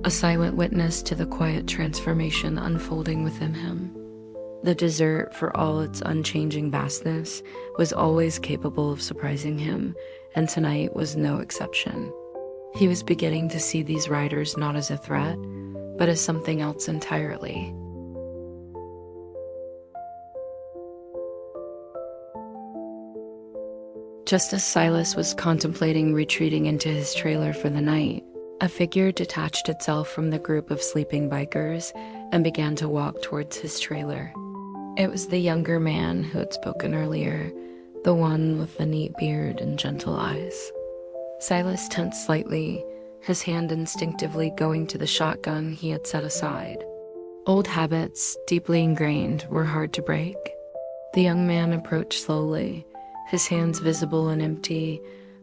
a silent witness to the quiet transformation unfolding within him. The desert, for all its unchanging vastness, was always capable of surprising him, and tonight was no exception. He was beginning to see these riders not as a threat, but as something else entirely. Just as Silas was contemplating retreating into his trailer for the night, a figure detached itself from the group of sleeping bikers and began to walk towards his trailer. It was the younger man who had spoken earlier, the one with the neat beard and gentle eyes. Silas tensed slightly, his hand instinctively going to the shotgun he had set aside. Old habits, deeply ingrained, were hard to break. The young man approached slowly, his hands visible and empty,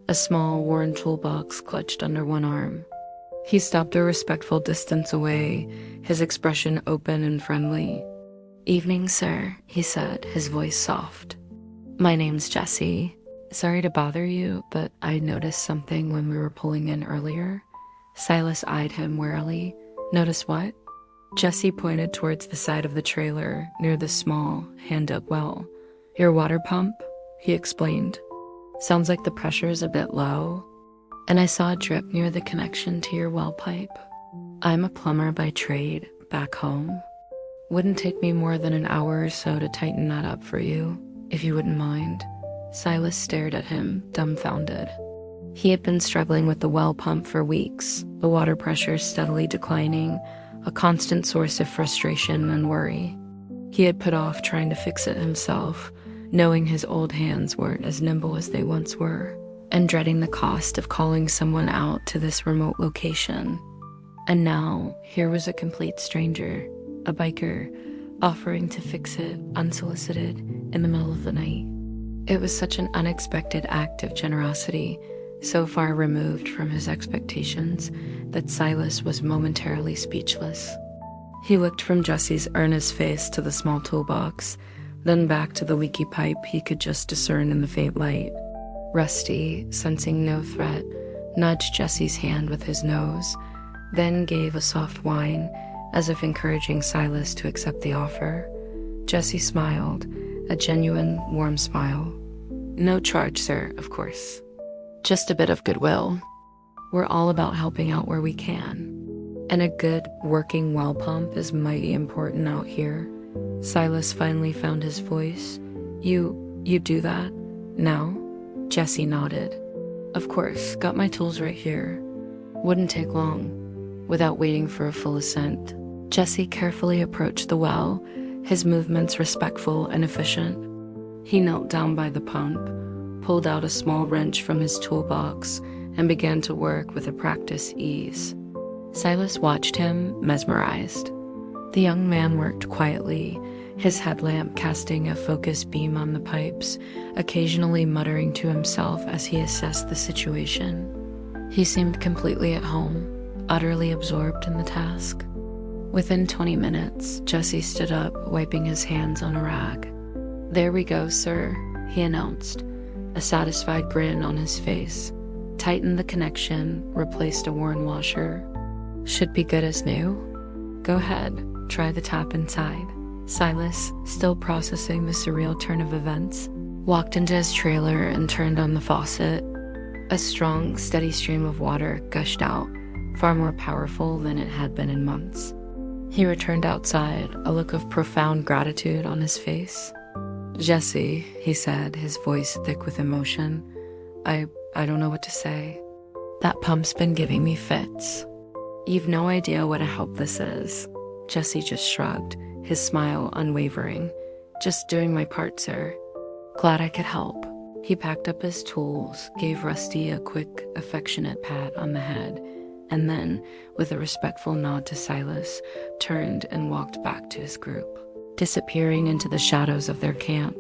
a small, worn toolbox clutched under one arm. He stopped a respectful distance away, his expression open and friendly. "Evening, sir," he said, his voice soft. "My name's Jesse. Sorry to bother you, but I noticed something when we were pulling in earlier." Silas eyed him warily. "Notice what?" Jesse pointed towards the side of the trailer, near the small, hand-up well. "Your water pump?" he explained. "Sounds like the pressure's a bit low. And I saw a drip near the connection to your well pipe. I'm a plumber by trade, back home. Wouldn't take me more than an hour or so to tighten that up for you, if you wouldn't mind." Silas stared at him, dumbfounded. He had been struggling with the well pump for weeks, the water pressure steadily declining, a constant source of frustration and worry. He had put off trying to fix it himself, knowing his old hands weren't as nimble as they once were, and dreading the cost of calling someone out to this remote location. And now, here was a complete stranger, a biker, offering to fix it unsolicited in the middle of the night. It was such an unexpected act of generosity, so far removed from his expectations that Silas was momentarily speechless. He looked from Jesse's earnest face to the small toolbox, then back to the leaky pipe he could just discern in the faint light. Rusty, sensing no threat, nudged Jesse's hand with his nose, then gave a soft whine, as if encouraging Silas to accept the offer. Jesse smiled, a genuine, warm smile. "No charge, sir, of course. Just a bit of goodwill. We're all about helping out where we can. And a good, working well pump is mighty important out here." Silas finally found his voice. You do that? Now?" Jesse nodded. "Of course, got my tools right here. Wouldn't take long." Without waiting for a full assent, Jesse carefully approached the well, his movements respectful and efficient. He knelt down by the pump, pulled out a small wrench from his toolbox, and began to work with a practiced ease. Silas watched him, mesmerized. The young man worked quietly, his headlamp casting a focused beam on the pipes, occasionally muttering to himself as he assessed the situation. He seemed completely at home, utterly absorbed in the task. Within 20 minutes, Jesse stood up, wiping his hands on a rag. "There we go, sir," he announced, a satisfied grin on his face. Tightened the connection, replaced a worn washer. "Should be good as new. Go ahead, try the tap inside." Silas, still processing the surreal turn of events, walked into his trailer and turned on the faucet. A strong, steady stream of water gushed out, far more powerful than it had been in months. He returned outside, a look of profound gratitude on his face. "Jesse," he said, his voice thick with emotion, I don't know what to say. That pump's been giving me fits. You've no idea what a help this is." Jesse just shrugged, his smile unwavering. "Just doing my part, sir." "Glad I could help." He packed up his tools, gave Rusty a quick, affectionate pat on the head, and then, with a respectful nod to Silas, turned and walked back to his group, disappearing into the shadows of their camp.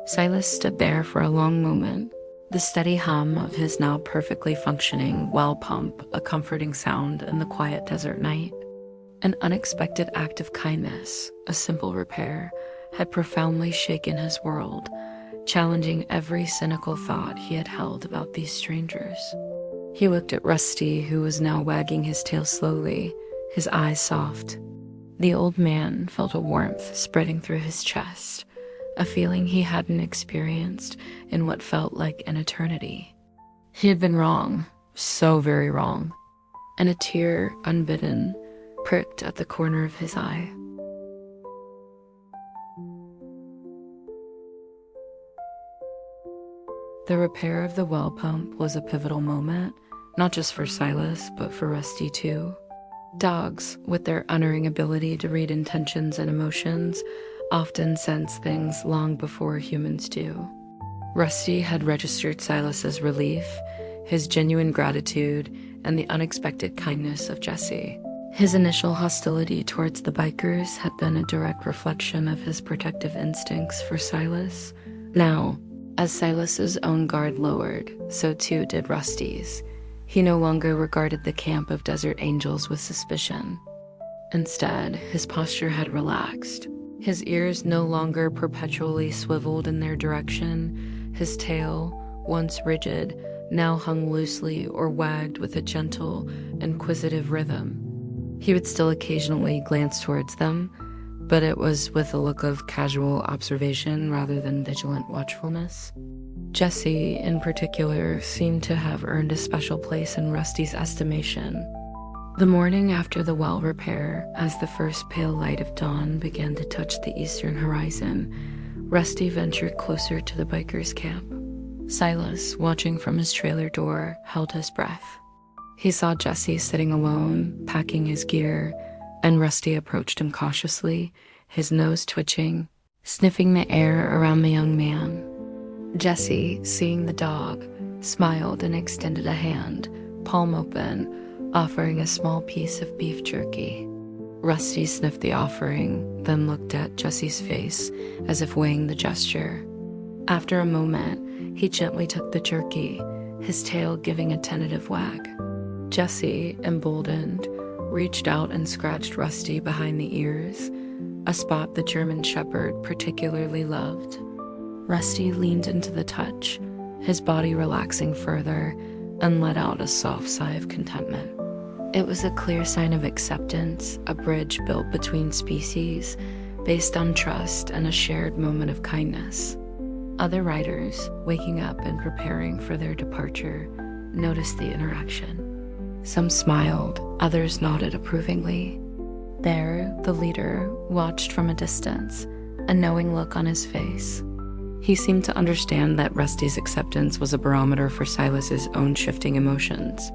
Silas stood there for a long moment, the steady hum of his now perfectly functioning well pump a comforting sound in the quiet desert night. An unexpected act of kindness, a simple repair, had profoundly shaken his world, challenging every cynical thought he had held about these strangers. He looked at Rusty, who was now wagging his tail slowly, his eyes soft. The old man felt a warmth spreading through his chest, a feeling he hadn't experienced in what felt like an eternity. He had been wrong, so very wrong, and a tear, unbidden, pricked at the corner of his eye. The repair of the well pump was a pivotal moment, not just for Silas, but for Rusty too. Dogs, with their unerring ability to read intentions and emotions, often sense things long before humans do. Rusty had registered Silas's relief, his genuine gratitude, and the unexpected kindness of Jesse. His initial hostility towards the bikers had been a direct reflection of his protective instincts for Silas. Now, as Silas's own guard lowered, so too did Rusty's. He no longer regarded the camp of desert angels with suspicion. Instead, his posture had relaxed. His ears no longer perpetually swiveled in their direction. His tail, once rigid, now hung loosely or wagged with a gentle, inquisitive rhythm. He would still occasionally glance towards them, but it was with a look of casual observation rather than vigilant watchfulness. Jesse, in particular, seemed to have earned a special place in Rusty's estimation. The morning after the well repair, as the first pale light of dawn began to touch the eastern horizon, Rusty ventured closer to the bikers' camp. Silas, watching from his trailer door, held his breath. He saw Jesse sitting alone, packing his gear, and Rusty approached him cautiously, his nose twitching, sniffing the air around the young man. Jesse, seeing the dog, smiled and extended a hand, palm open, offering a small piece of beef jerky. Rusty sniffed the offering, then looked at Jesse's face as if weighing the gesture. After a moment, he gently took the jerky, his tail giving a tentative wag. Jesse, emboldened, reached out and scratched Rusty behind the ears, a spot the German Shepherd particularly loved. Rusty leaned into the touch, his body relaxing further, and let out a soft sigh of contentment. It was a clear sign of acceptance, a bridge built between species, based on trust and a shared moment of kindness. Other riders, waking up and preparing for their departure, noticed the interaction. Some smiled, others nodded approvingly. There, the leader watched from a distance, a knowing look on his face. He seemed to understand that Rusty's acceptance was a barometer for Silas's own shifting emotions.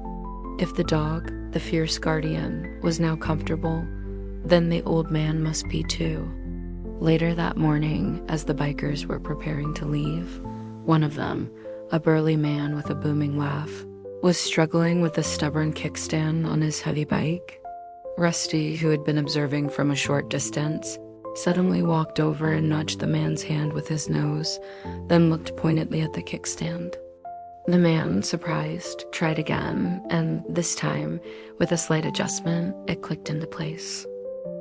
If the dog, the fierce guardian, was now comfortable, then the old man must be too. Later that morning, as the bikers were preparing to leave, one of them, a burly man with a booming laugh, was struggling with a stubborn kickstand on his heavy bike. Rusty, who had been observing from a short distance, suddenly walked over and nudged the man's hand with his nose, then looked pointedly at the kickstand. The man, surprised, tried again, and this time, with a slight adjustment, it clicked into place.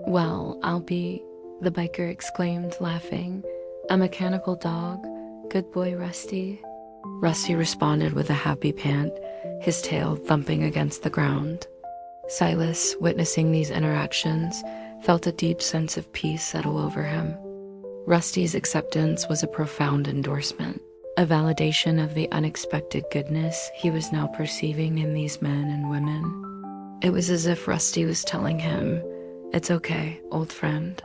"Well, I'll be," the biker exclaimed, laughing. "A mechanical dog. Good boy, Rusty." Rusty responded with a happy pant, his tail thumping against the ground. Silas, witnessing these interactions, felt a deep sense of peace settle over him. Rusty's acceptance was a profound endorsement, a validation of the unexpected goodness he was now perceiving in these men and women. It was as if Rusty was telling him, "It's okay, old friend.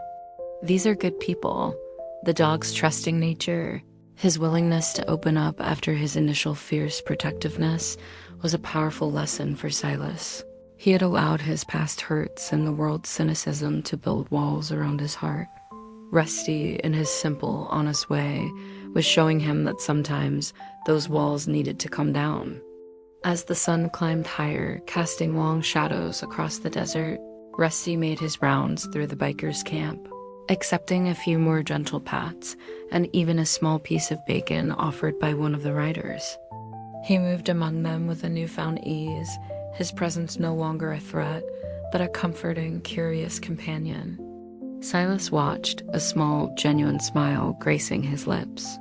These are good people." The dog's trusting nature, his willingness to open up after his initial fierce protectiveness, was a powerful lesson for Silas. He had allowed his past hurts and the world's cynicism to build walls around his heart. Rusty, in his simple, honest way, was showing him that sometimes those walls needed to come down. As the sun climbed higher, casting long shadows across the desert, Rusty made his rounds through the bikers' camp, accepting a few more gentle pats and even a small piece of bacon offered by one of the riders. He moved among them with a newfound ease, his presence no longer a threat, but a comforting, curious companion. Silas watched, a small, genuine smile gracing his lips.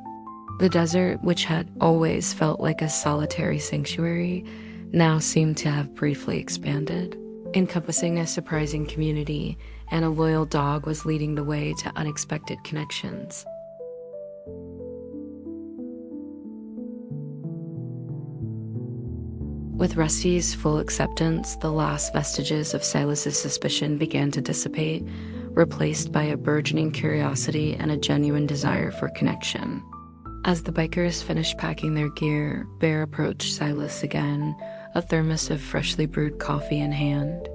The desert, which had always felt like a solitary sanctuary, now seemed to have briefly expanded, encompassing a surprising community, and a loyal dog was leading the way to unexpected connections. With Rusty's full acceptance, the last vestiges of Silas's suspicion began to dissipate, replaced by a burgeoning curiosity and a genuine desire for connection. As the bikers finished packing their gear, Bear approached Silas again, a thermos of freshly brewed coffee in hand.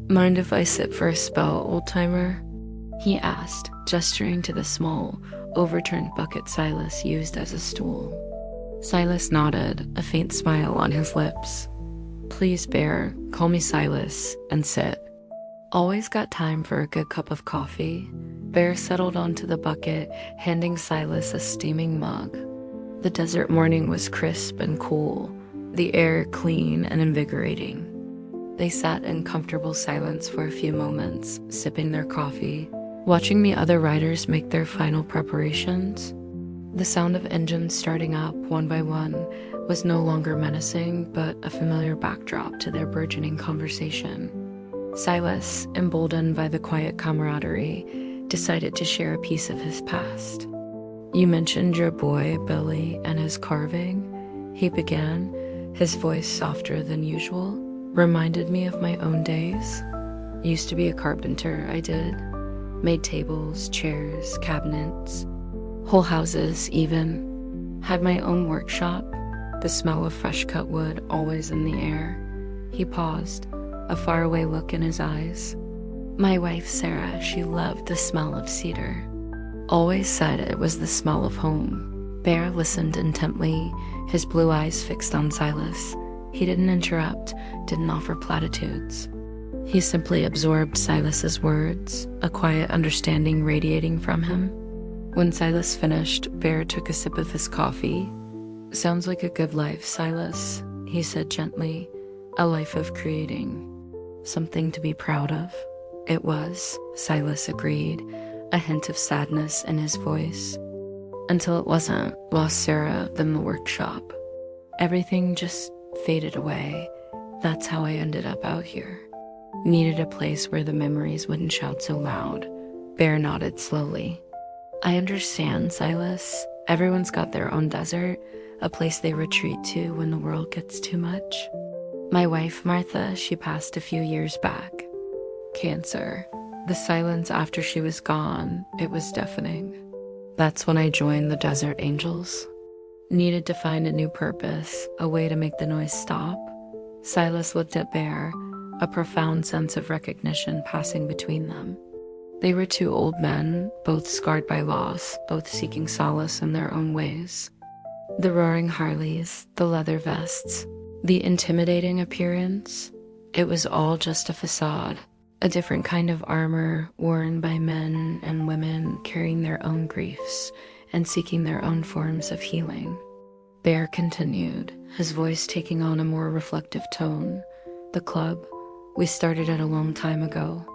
"Mind if I sit for a spell, old-timer?" he asked, gesturing to the small, overturned bucket Silas used as a stool. Silas nodded, a faint smile on his lips. "Please, Bear, call me Silas, and sit." "Always got time for a good cup of coffee." Bear settled onto the bucket, handing Silas a steaming mug. The desert morning was crisp and cool, the air clean and invigorating. They sat in comfortable silence for a few moments, sipping their coffee, watching the other riders make their final preparations. The sound of engines starting up one by one was no longer menacing, but a familiar backdrop to their burgeoning conversation. Silas, emboldened by the quiet camaraderie, decided to share a piece of his past. "You mentioned your boy, Billy, and his carving," he began, his voice softer than usual. "Reminded me of my own days. Used to be a carpenter, I did. Made tables, chairs, cabinets, whole houses even. Had my own workshop, the smell of fresh-cut wood always in the air." He paused, a faraway look in his eyes. "My wife, Sarah, she loved the smell of cedar. Always said it was the smell of home." Bear listened intently, his blue eyes fixed on Silas. He didn't interrupt, didn't offer platitudes. He simply absorbed Silas's words, a quiet understanding radiating from him. When Silas finished, Bear took a sip of his coffee. "Sounds like a good life, Silas," he said gently. "A life of creating. Something to be proud of." It was, Silas agreed, a hint of sadness in his voice. "Until it wasn't, lost Sarah, then the workshop. Everything just faded away. That's how I ended up out here. Needed a place where the memories wouldn't shout so loud." Bear nodded slowly. "I understand, Silas. Everyone's got their own desert, a place they retreat to when the world gets too much. My wife, Martha, she passed a few years back. Cancer." The silence after she was gone, it was deafening. "That's when I joined the Desert Angels. Needed to find a new purpose, a way to make the noise stop." Silas looked at Bear, a profound sense of recognition passing between them. They were two old men, both scarred by loss, both seeking solace in their own ways. The roaring Harleys, the leather vests, the intimidating appearance, it was all just a facade. a different kind of armor worn by men and women carrying their own griefs and seeking their own forms of healing. Bear continued, his voice taking on a more reflective tone. The club, we started it a long time ago.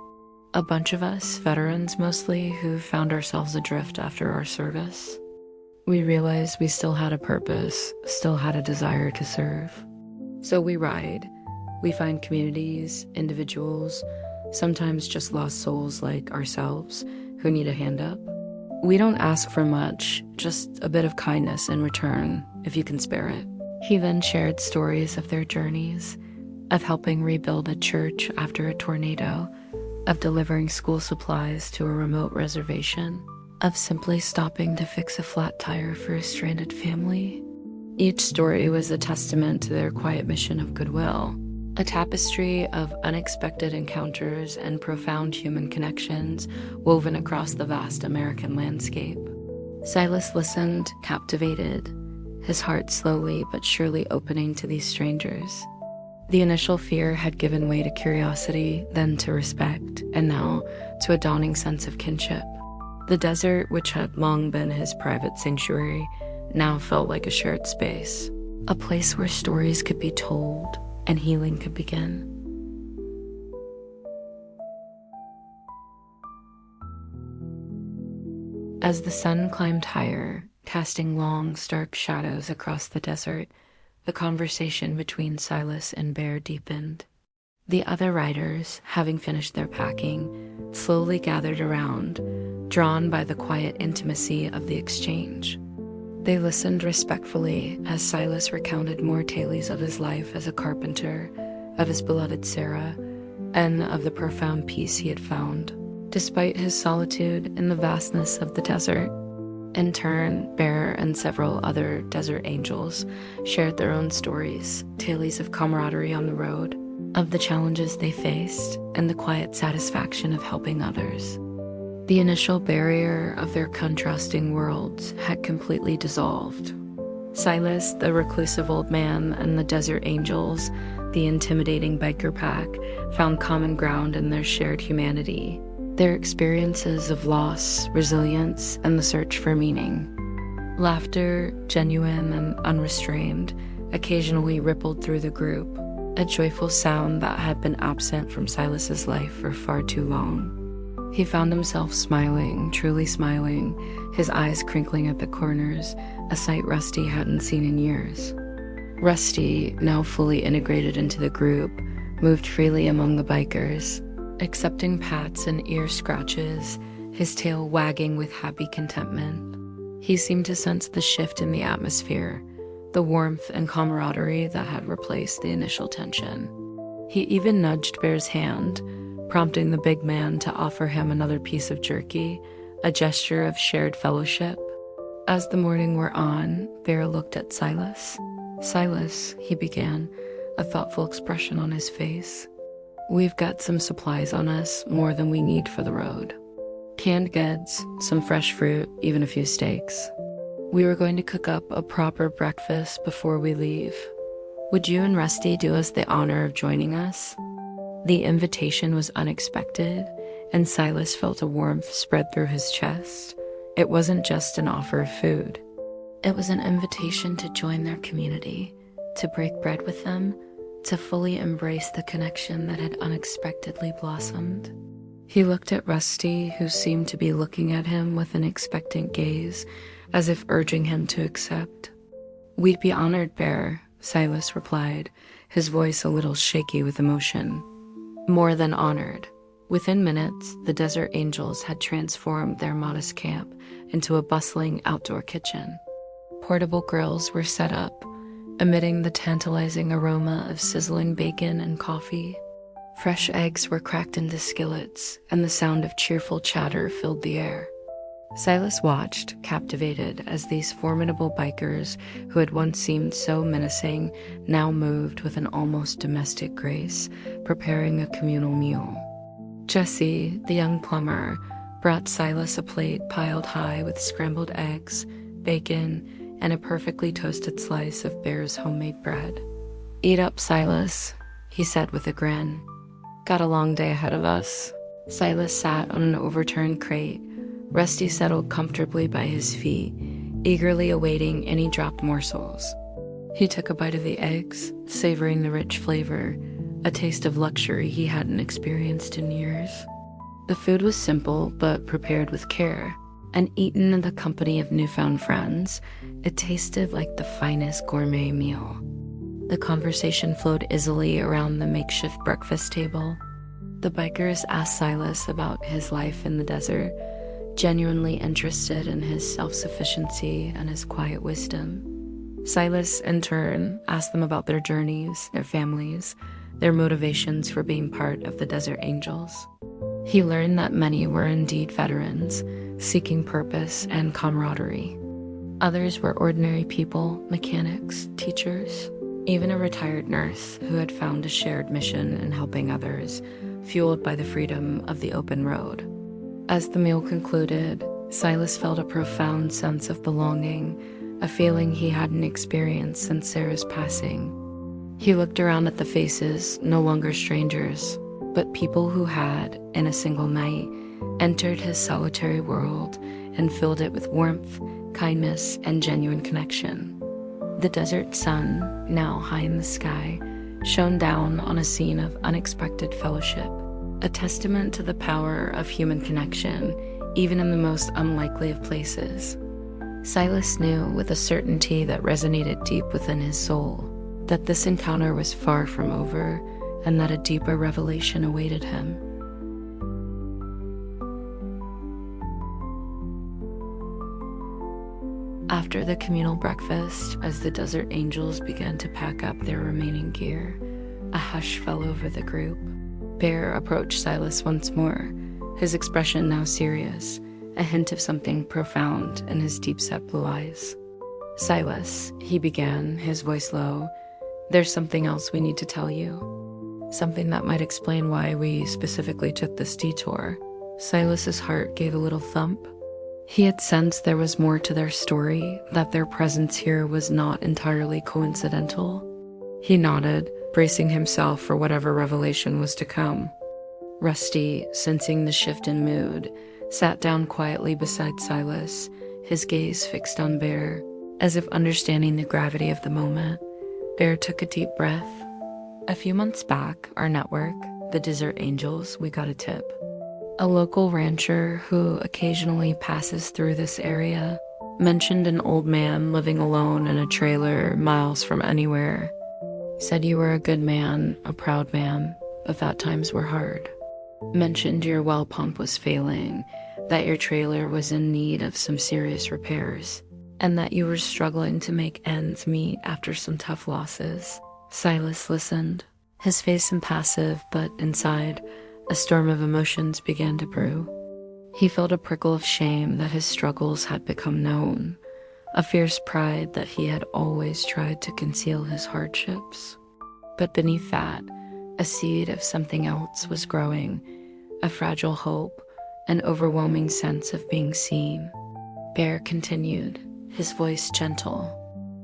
A bunch of us, veterans mostly, who found ourselves adrift after our service. We realized we still had a purpose, still had a desire to serve. So we ride. We find communities, individuals, sometimes just lost souls like ourselves who need a hand up. We don't ask for much, just a bit of kindness in return, if you can spare it. He then shared stories of their journeys, of helping rebuild a church after a tornado, of delivering school supplies to a remote reservation, of simply stopping to fix a flat tire for a stranded family. Each story was a testament to their quiet mission of goodwill, a tapestry of unexpected encounters and profound human connections woven across the vast American landscape. Silas listened, captivated, his heart slowly but surely opening to these strangers. The initial fear had given way to curiosity, then to respect, and now to a dawning sense of kinship. The desert, which had long been his private sanctuary, now felt like a shared space, a place where stories could be told and healing could begin. As the sun climbed higher, casting long, stark shadows across the desert, the conversation between Silas and Bear deepened. The other riders, having finished their packing, slowly gathered around, drawn by the quiet intimacy of the exchange. They listened respectfully as Silas recounted more tales of his life as a carpenter, of his beloved Sarah, and of the profound peace he had found, despite his solitude in the vastness of the desert. In turn, Bear and several other desert angels shared their own stories, tales of camaraderie on the road, of the challenges they faced, and the quiet satisfaction of helping others. The initial barrier of their contrasting worlds had completely dissolved. Silas, the reclusive old man, and the desert angels, the intimidating biker pack, found common ground in their shared humanity, their experiences of loss, resilience, and the search for meaning. Laughter, genuine and unrestrained, occasionally rippled through the group, a joyful sound that had been absent from Silas's life for far too long. He found himself smiling, truly smiling, his eyes crinkling at the corners, a sight Rusty hadn't seen in years. Rusty, now fully integrated into the group, moved freely among the bikers, accepting pats and ear scratches, his tail wagging with happy contentment. He seemed to sense the shift in the atmosphere, the warmth and camaraderie that had replaced the initial tension. He even nudged Bear's hand, prompting the big man to offer him another piece of jerky, a gesture of shared fellowship. As the morning wore on, Bear looked at Silas. "Silas," he began, a thoughtful expression on his face. "We've got some supplies on us, more than we need for the road. Canned goods, some fresh fruit, even a few steaks. We were going to cook up a proper breakfast before we leave. Would you and Rusty do us the honor of joining us?" The invitation was unexpected, and Silas felt a warmth spread through his chest. It wasn't just an offer of food. It was an invitation to join their community, to break bread with them, to fully embrace the connection that had unexpectedly blossomed. He looked at Rusty, who seemed to be looking at him with an expectant gaze, as if urging him to accept. "We'd be honored, Bear," Silas replied, his voice a little shaky with emotion. More than honored. Within minutes, the desert angels had transformed their modest camp into a bustling outdoor kitchen. Portable grills were set up, emitting the tantalizing aroma of sizzling bacon and coffee. Fresh eggs were cracked into skillets, and the sound of cheerful chatter filled the air. Silas watched, captivated, as these formidable bikers, who had once seemed so menacing, now moved with an almost domestic grace, preparing a communal meal. Jesse, the young plumber, brought Silas a plate piled high with scrambled eggs, bacon, and a perfectly toasted slice of Bear's homemade bread. "Eat up, Silas," he said with a grin. Got a long day ahead of us. Silas sat on an overturned crate. Rusty settled comfortably by his feet, eagerly awaiting any dropped morsels. He took a bite of the eggs, savoring the rich flavor, a taste of luxury he hadn't experienced in years. The food was simple, but prepared with care, and eaten in the company of newfound friends, it tasted like the finest gourmet meal. The conversation flowed easily around the makeshift breakfast table. The bikers asked Silas about his life in the desert, genuinely interested in his self-sufficiency and his quiet wisdom. Silas, in turn, asked them about their journeys, their families, their motivations for being part of the Desert Angels. He learned that many were indeed veterans, seeking purpose and camaraderie. Others were ordinary people, mechanics, teachers, even a retired nurse who had found a shared mission in helping others, fueled by the freedom of the open road. As the meal concluded, Silas felt a profound sense of belonging, a feeling he hadn't experienced since Sarah's passing. He looked around at the faces, no longer strangers, but people who had, in a single night, entered his solitary world and filled it with warmth, kindness, and genuine connection. The desert sun, now high in the sky, shone down on a scene of unexpected fellowship, a testament to the power of human connection, even in the most unlikely of places. Silas knew with a certainty that resonated deep within his soul that this encounter was far from over and that a deeper revelation awaited him. After the communal breakfast, as the Desert Angels began to pack up their remaining gear, a hush fell over the group. Bear approached Silas once more, his expression now serious, a hint of something profound in his deep-set blue eyes. "Silas," he began, his voice low, "there's something else we need to tell you. Something that might explain why we specifically took this detour." Silas's heart gave a little thump. He had sensed there was more to their story, that their presence here was not entirely coincidental. He nodded, bracing himself for whatever revelation was to come. Rusty, sensing the shift in mood, sat down quietly beside Silas, his gaze fixed on Bear, as if understanding the gravity of the moment. Bear took a deep breath. "A few months back, our network, the Desert Angels, we got a tip. A local rancher who occasionally passes through this area mentioned an old man living alone in a trailer miles from anywhere. Said you were a good man, a proud man, but that times were hard. Mentioned your well pump was failing, that your trailer was in need of some serious repairs, and that you were struggling to make ends meet after some tough losses." Silas listened, his face impassive, but inside, a storm of emotions began to brew. He felt a prickle of shame that his struggles had become known, a fierce pride that he had always tried to conceal his hardships. But beneath that, a seed of something else was growing, a fragile hope, an overwhelming sense of being seen. Bear continued, his voice gentle.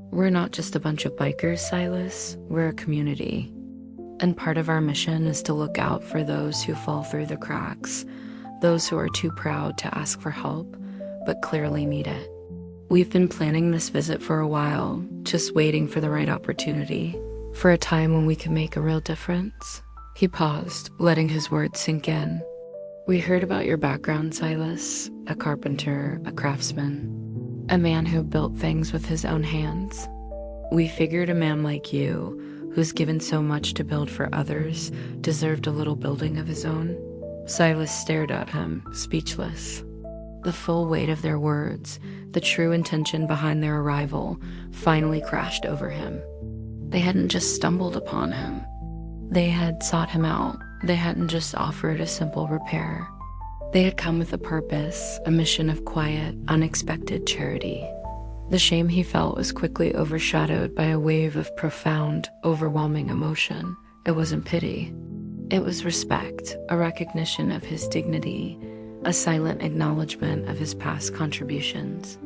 "We're not just a bunch of bikers, Silas. We're a community. And part of our mission is to look out for those who fall through the cracks, those who are too proud to ask for help, but clearly need it. We've been planning this visit for a while, just waiting for the right opportunity, for a time when we can make a real difference." He paused, letting his words sink in. "We heard about your background, Silas, a carpenter, a craftsman, a man who built things with his own hands. We figured a man like you, who's given so much to build for others, deserved a little building of his own." Silas stared at him, speechless. The full weight of their words, the true intention behind their arrival, finally crashed over him. They hadn't just stumbled upon him. They had sought him out. They hadn't just offered a simple repair. They had come with a purpose, a mission of quiet, unexpected charity. The shame he felt was quickly overshadowed by a wave of profound, overwhelming emotion. It wasn't pity. It was respect, a recognition of his dignity, a silent acknowledgement of his past contributions.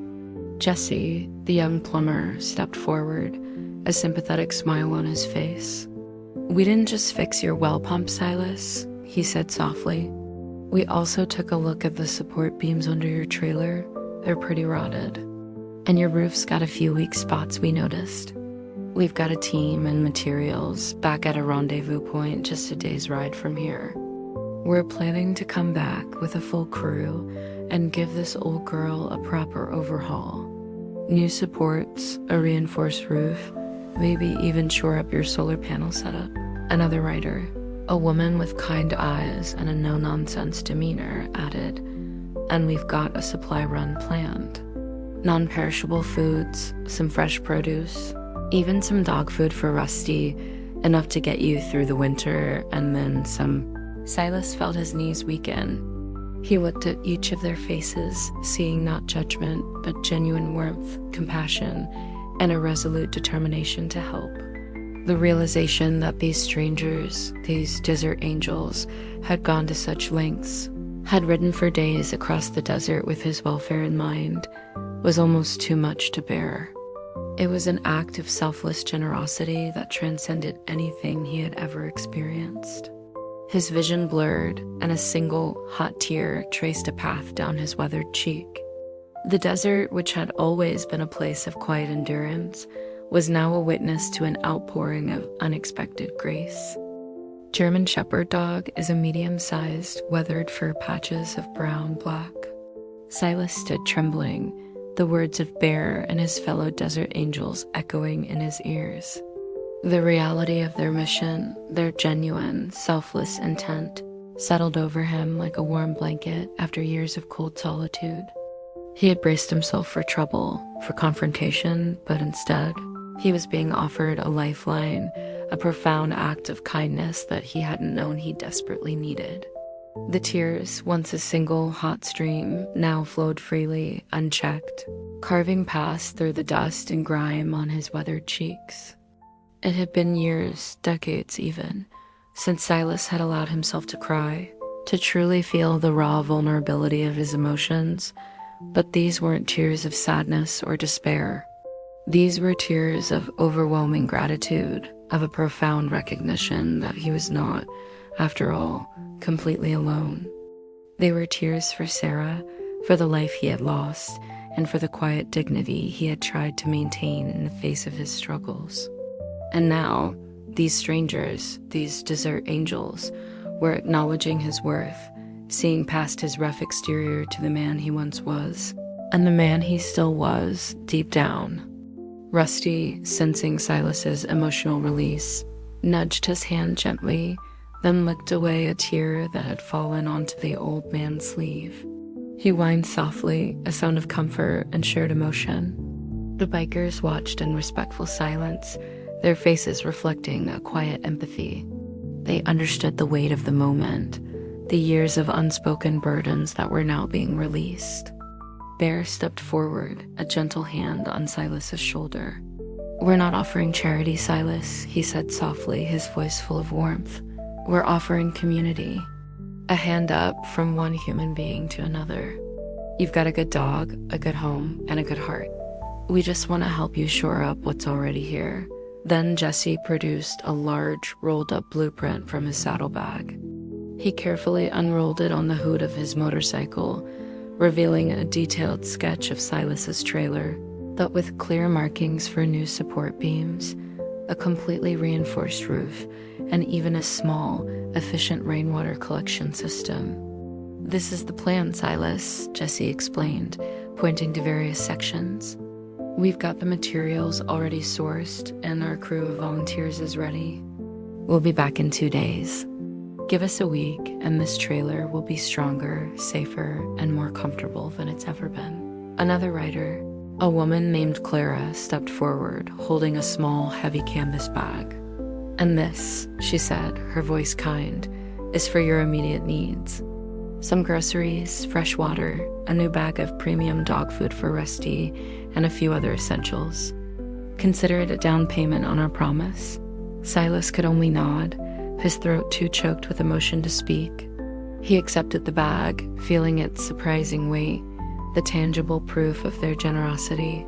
Jesse, the young plumber, stepped forward, a sympathetic smile on his face. "We didn't just fix your well pump, Silas," he said softly. "We also took a look at the support beams under your trailer. They're pretty rotted. And your roof's got a few weak spots we noticed. We've got a team and materials back at a rendezvous point just a day's ride from here. We're planning to come back with a full crew and give this old girl a proper overhaul. New supports, a reinforced roof, maybe even shore up your solar panel setup." Another writer, a woman with kind eyes and a no-nonsense demeanor, added, "And we've got a supply run planned. Non-perishable foods, some fresh produce, even some dog food for Rusty, enough to get you through the winter, and then some." Silas felt his knees weaken. He looked at each of their faces, seeing not judgment, but genuine warmth, compassion, and a resolute determination to help. The realization that these strangers, these desert angels, had gone to such lengths, had ridden for days across the desert with his welfare in mind, was almost too much to bear. It was an act of selfless generosity that transcended anything he had ever experienced. His vision blurred, and a single hot tear traced a path down his weathered cheek. The desert, which had always been a place of quiet endurance, was now a witness to an outpouring of unexpected grace. German Shepherd Dog is a medium-sized, weathered fur patches of brown-black. Silas stood trembling, the words of Bear and his fellow desert angels echoing in his ears. The reality of their mission, their genuine, selfless intent, settled over him like a warm blanket after years of cold solitude. He had braced himself for trouble, for confrontation, but instead, he was being offered a lifeline, a profound act of kindness that he hadn't known he desperately needed. The tears, once a single hot stream, now flowed freely, unchecked, carving paths through the dust and grime on his weathered cheeks. It had been years, decades even, since Silas had allowed himself to cry, to truly feel the raw vulnerability of his emotions, but these weren't tears of sadness or despair. These were tears of overwhelming gratitude, of a profound recognition that he was not, after all, completely alone. They were tears for Sarah, for the life he had lost, and for the quiet dignity he had tried to maintain in the face of his struggles. And now, these strangers, these desert angels, were acknowledging his worth, seeing past his rough exterior to the man he once was, and the man he still was, deep down. Rusty, sensing Silas's emotional release, nudged his hand gently, then licked away a tear that had fallen onto the old man's sleeve. He whined softly, a sound of comfort and shared emotion. The bikers watched in respectful silence, their faces reflecting a quiet empathy. They understood the weight of the moment, the years of unspoken burdens that were now being released. Bear stepped forward, a gentle hand on Silas's shoulder. "We're not offering charity, Silas," he said softly, his voice full of warmth. "We're offering community. A hand up from one human being to another. You've got a good dog, a good home, and a good heart. We just want to help you shore up what's already here." Then Jesse produced a large, rolled-up blueprint from his saddlebag. He carefully unrolled it on the hood of his motorcycle, revealing a detailed sketch of Silas's trailer, but with clear markings for new support beams, a completely reinforced roof, and even a small, efficient rainwater collection system. "This is the plan, Silas," Jesse explained, pointing to various sections. "We've got the materials already sourced, and our crew of volunteers is ready. We'll be back in 2 days. Give us a week, and this trailer will be stronger, safer, and more comfortable than it's ever been." Another writer, a woman named Clara, stepped forward, holding a small, heavy canvas bag. "And this," she said, her voice kind, "is for your immediate needs. Some groceries, fresh water, a new bag of premium dog food for Rusty, and a few other essentials. Consider it a down payment on our promise." Silas could only nod, his throat too choked with emotion to speak. He accepted the bag, feeling its surprising weight, the tangible proof of their generosity.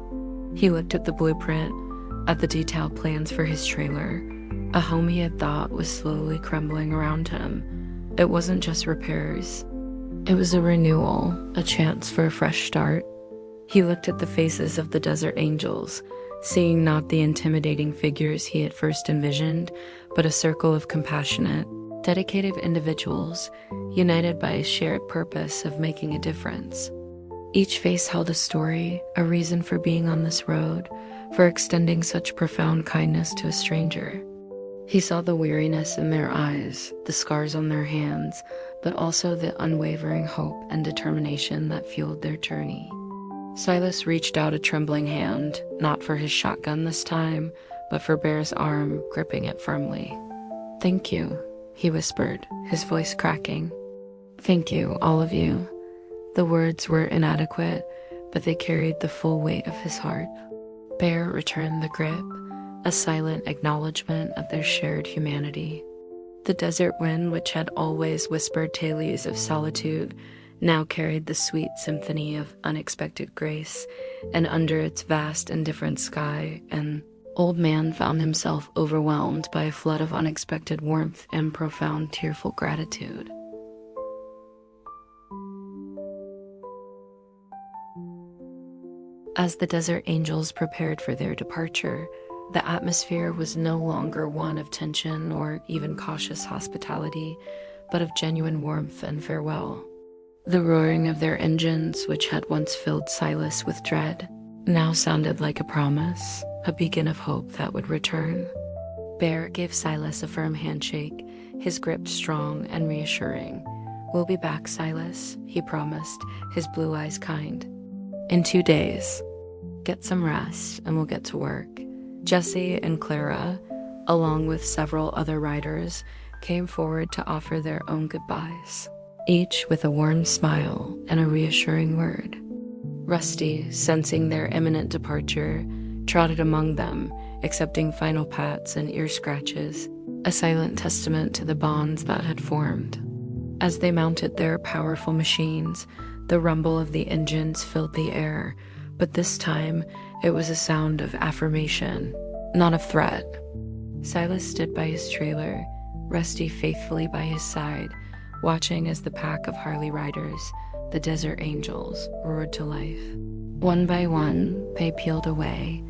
He looked at the blueprint, at the detailed plans for his trailer, A home he had thought was slowly crumbling around him. It wasn't just repairs. It was a renewal, a chance for a fresh start. He looked at the faces of the desert angels, seeing not the intimidating figures he had first envisioned, but a circle of compassionate, dedicated individuals, united by a shared purpose of making a difference. Each face held a story, a reason for being on this road, for extending such profound kindness to a stranger. He saw the weariness in their eyes, the scars on their hands, but also the unwavering hope and determination that fueled their journey. Silas reached out a trembling hand, not for his shotgun this time, but for Bear's arm, gripping it firmly. "Thank you," he whispered, his voice cracking. "Thank you, all of you." The words were inadequate, but they carried the full weight of his heart. Bear returned the grip, a silent acknowledgement of their shared humanity. The desert wind, which had always whispered tales of solitude, now carried the sweet symphony of unexpected grace, and under its vast indifferent sky, an old man found himself overwhelmed by a flood of unexpected warmth and profound tearful gratitude. As the desert angels prepared for their departure, the atmosphere was no longer one of tension or even cautious hospitality, but of genuine warmth and farewell. The roaring of their engines, which had once filled Silas with dread, now sounded like a promise, a beacon of hope that would return. Bear gave Silas a firm handshake, his grip strong and reassuring. "We'll be back, Silas," he promised, his blue eyes kind. "In 2 days. Get some rest and we'll get to work." Jesse and Clara, along with several other riders, came forward to offer their own goodbyes, each with a warm smile and a reassuring word. Rusty, sensing their imminent departure, trotted among them, accepting final pats and ear scratches, a silent testament to the bonds that had formed. As they mounted their powerful machines, the rumble of the engines filled the air, but this time it was a sound of affirmation, not of threat. Silas stood by his trailer, Rusty faithfully by his side, watching as the pack of Harley riders, the desert angels, roared to life. One by one, they peeled away,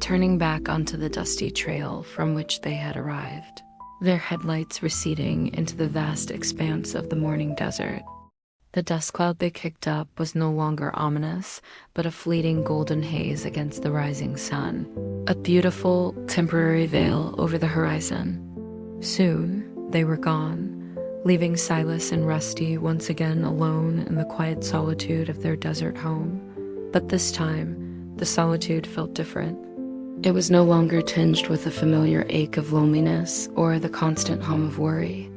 turning back onto the dusty trail from which they had arrived, their headlights receding into the vast expanse of the morning desert. The dust cloud they kicked up was no longer ominous, but a fleeting golden haze against the rising sun, a beautiful, temporary veil over the horizon. Soon, they were gone, leaving Silas and Rusty once again alone in the quiet solitude of their desert home. But this time, the solitude felt different. It was no longer tinged with the familiar ache of loneliness or the constant hum of worry.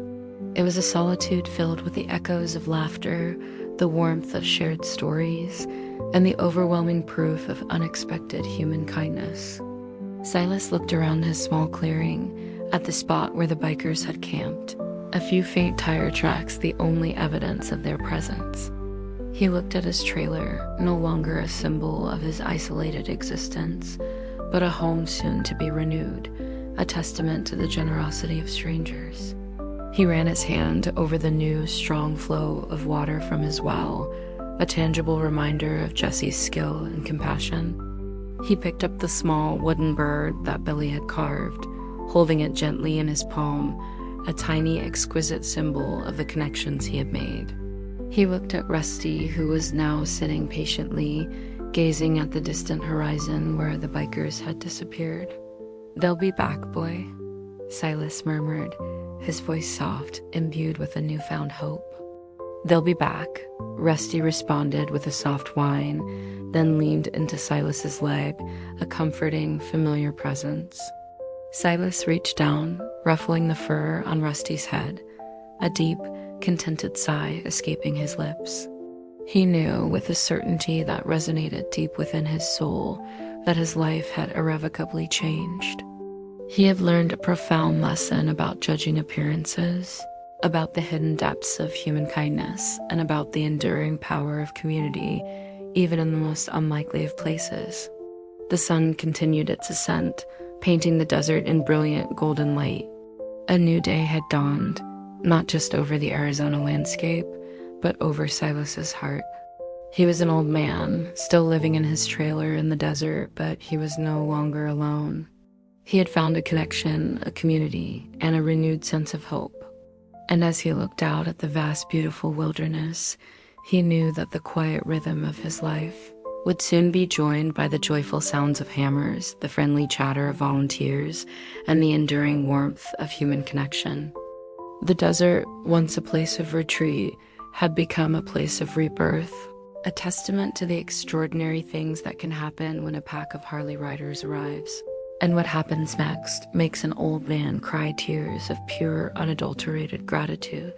It was a solitude filled with the echoes of laughter, the warmth of shared stories, and the overwhelming proof of unexpected human kindness. Silas looked around his small clearing, at the spot where the bikers had camped, a few faint tire tracks the only evidence of their presence. He looked at his trailer, no longer a symbol of his isolated existence, but a home soon to be renewed, a testament to the generosity of strangers. He ran his hand over the new, strong flow of water from his well, a tangible reminder of Jesse's skill and compassion. He picked up the small wooden bird that Billy had carved, holding it gently in his palm, a tiny, exquisite symbol of the connections he had made. He looked at Rusty, who was now sitting patiently, gazing at the distant horizon where the bikers had disappeared. "They'll be back, boy," Silas murmured, his voice soft, imbued with a newfound hope. "They'll be back," Rusty responded with a soft whine, then leaned into Silas's leg, a comforting, familiar presence. Silas reached down, ruffling the fur on Rusty's head, a deep, contented sigh escaping his lips. He knew with a certainty that resonated deep within his soul that his life had irrevocably changed. He had learned a profound lesson about judging appearances, about the hidden depths of human kindness, and about the enduring power of community, even in the most unlikely of places. The sun continued its ascent, painting the desert in brilliant golden light. A new day had dawned, not just over the Arizona landscape, but over Silas's heart. He was an old man, still living in his trailer in the desert, but he was no longer alone. He had found a connection, a community, and a renewed sense of hope. And as he looked out at the vast, beautiful wilderness, he knew that the quiet rhythm of his life would soon be joined by the joyful sounds of hammers, the friendly chatter of volunteers, and the enduring warmth of human connection. The desert, once a place of retreat, had become a place of rebirth, a testament to the extraordinary things that can happen when a pack of Harley riders arrives. And what happens next makes an old man cry tears of pure, unadulterated gratitude.